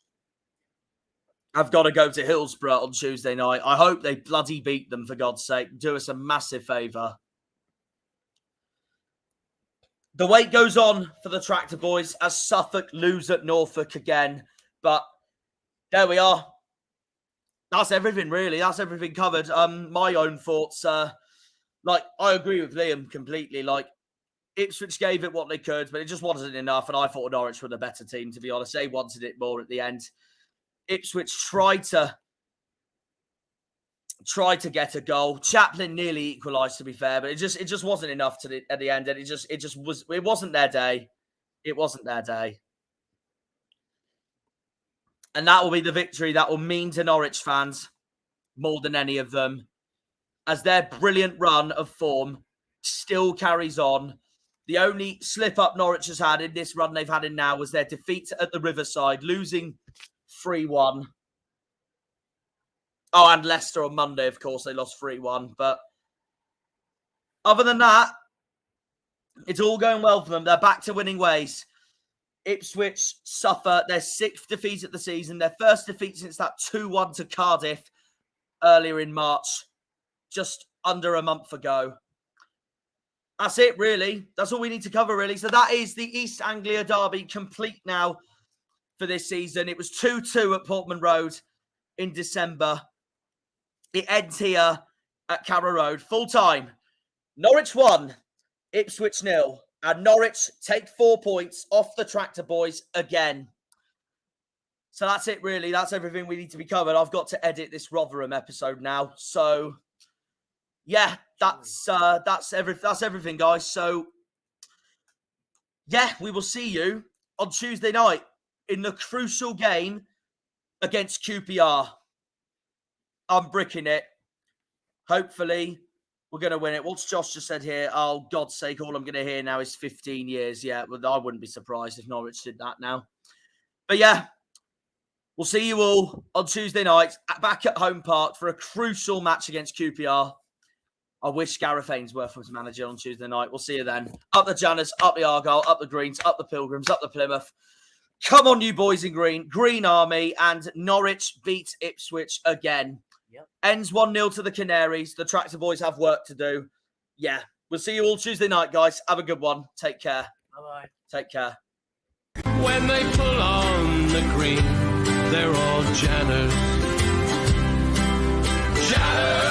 have got to go to Hillsborough on Tuesday night. I hope they bloody beat them, for God's sake. Do us a massive favour. The wait goes on for the Tractor Boys as Suffolk lose at Norfolk again. But there we are. That's everything, really. That's everything covered. My own thoughts. I agree with Liam completely. Ipswich gave it what they could, but it just wasn't enough. And I thought Norwich were the better team, to be honest. They wanted it more at the end. Ipswich tried to get a goal. Chaplin nearly equalised, to be fair, but it just wasn't enough at the end. And it wasn't their day. It wasn't their day. And that will be the victory that will mean to Norwich fans more than any of them, as their brilliant run of form still carries on. The only slip-up Norwich has had in this run they've had in now was their defeat at the Riverside, losing 3-1. Oh, and Leicester on Monday, of course, they lost 3-1. But other than that, it's all going well for them. They're back to winning ways. Ipswich suffer their 6th defeat of the season, their first defeat since that 2-1 to Cardiff earlier in March, just under a month ago. That's it, really. That's all we need to cover, really. So that is the East Anglia derby complete now for this season. It was 2-2 at Portman Road in December. It ends here at Carrow Road. Full time. Norwich 1, Ipswich 0. And Norwich take 4 points off the Tractor Boys again. So that's it, really. That's everything we need to be covered. I've got to edit this Rotherham episode now. So, yeah, that's everything, guys. So, yeah, we will see you on Tuesday night in the crucial game against QPR. I'm bricking it. Hopefully, we're going to win it. What's Josh just said here? Oh, God's sake, all I'm going to hear now is 15 years. Yeah, well, I wouldn't be surprised if Norwich did that now. But yeah, we'll see you all on Tuesday night back at Home Park for a crucial match against QPR. I wish Gareth Ainsworth was manager on Tuesday night. We'll see you then. Up the Janners, up the Argyle, up the Greens, up the Pilgrims, up the Plymouth. Come on, you boys in green. Green Army, and Norwich beat Ipswich again. Yep. Ends 1-0 to the Canaries. The Tractor Boys have work to do. Yeah. We'll see you all Tuesday night, guys. Have a good one. Take care. Bye-bye. Take care. When they pull on the green, they're all Janners. Janners!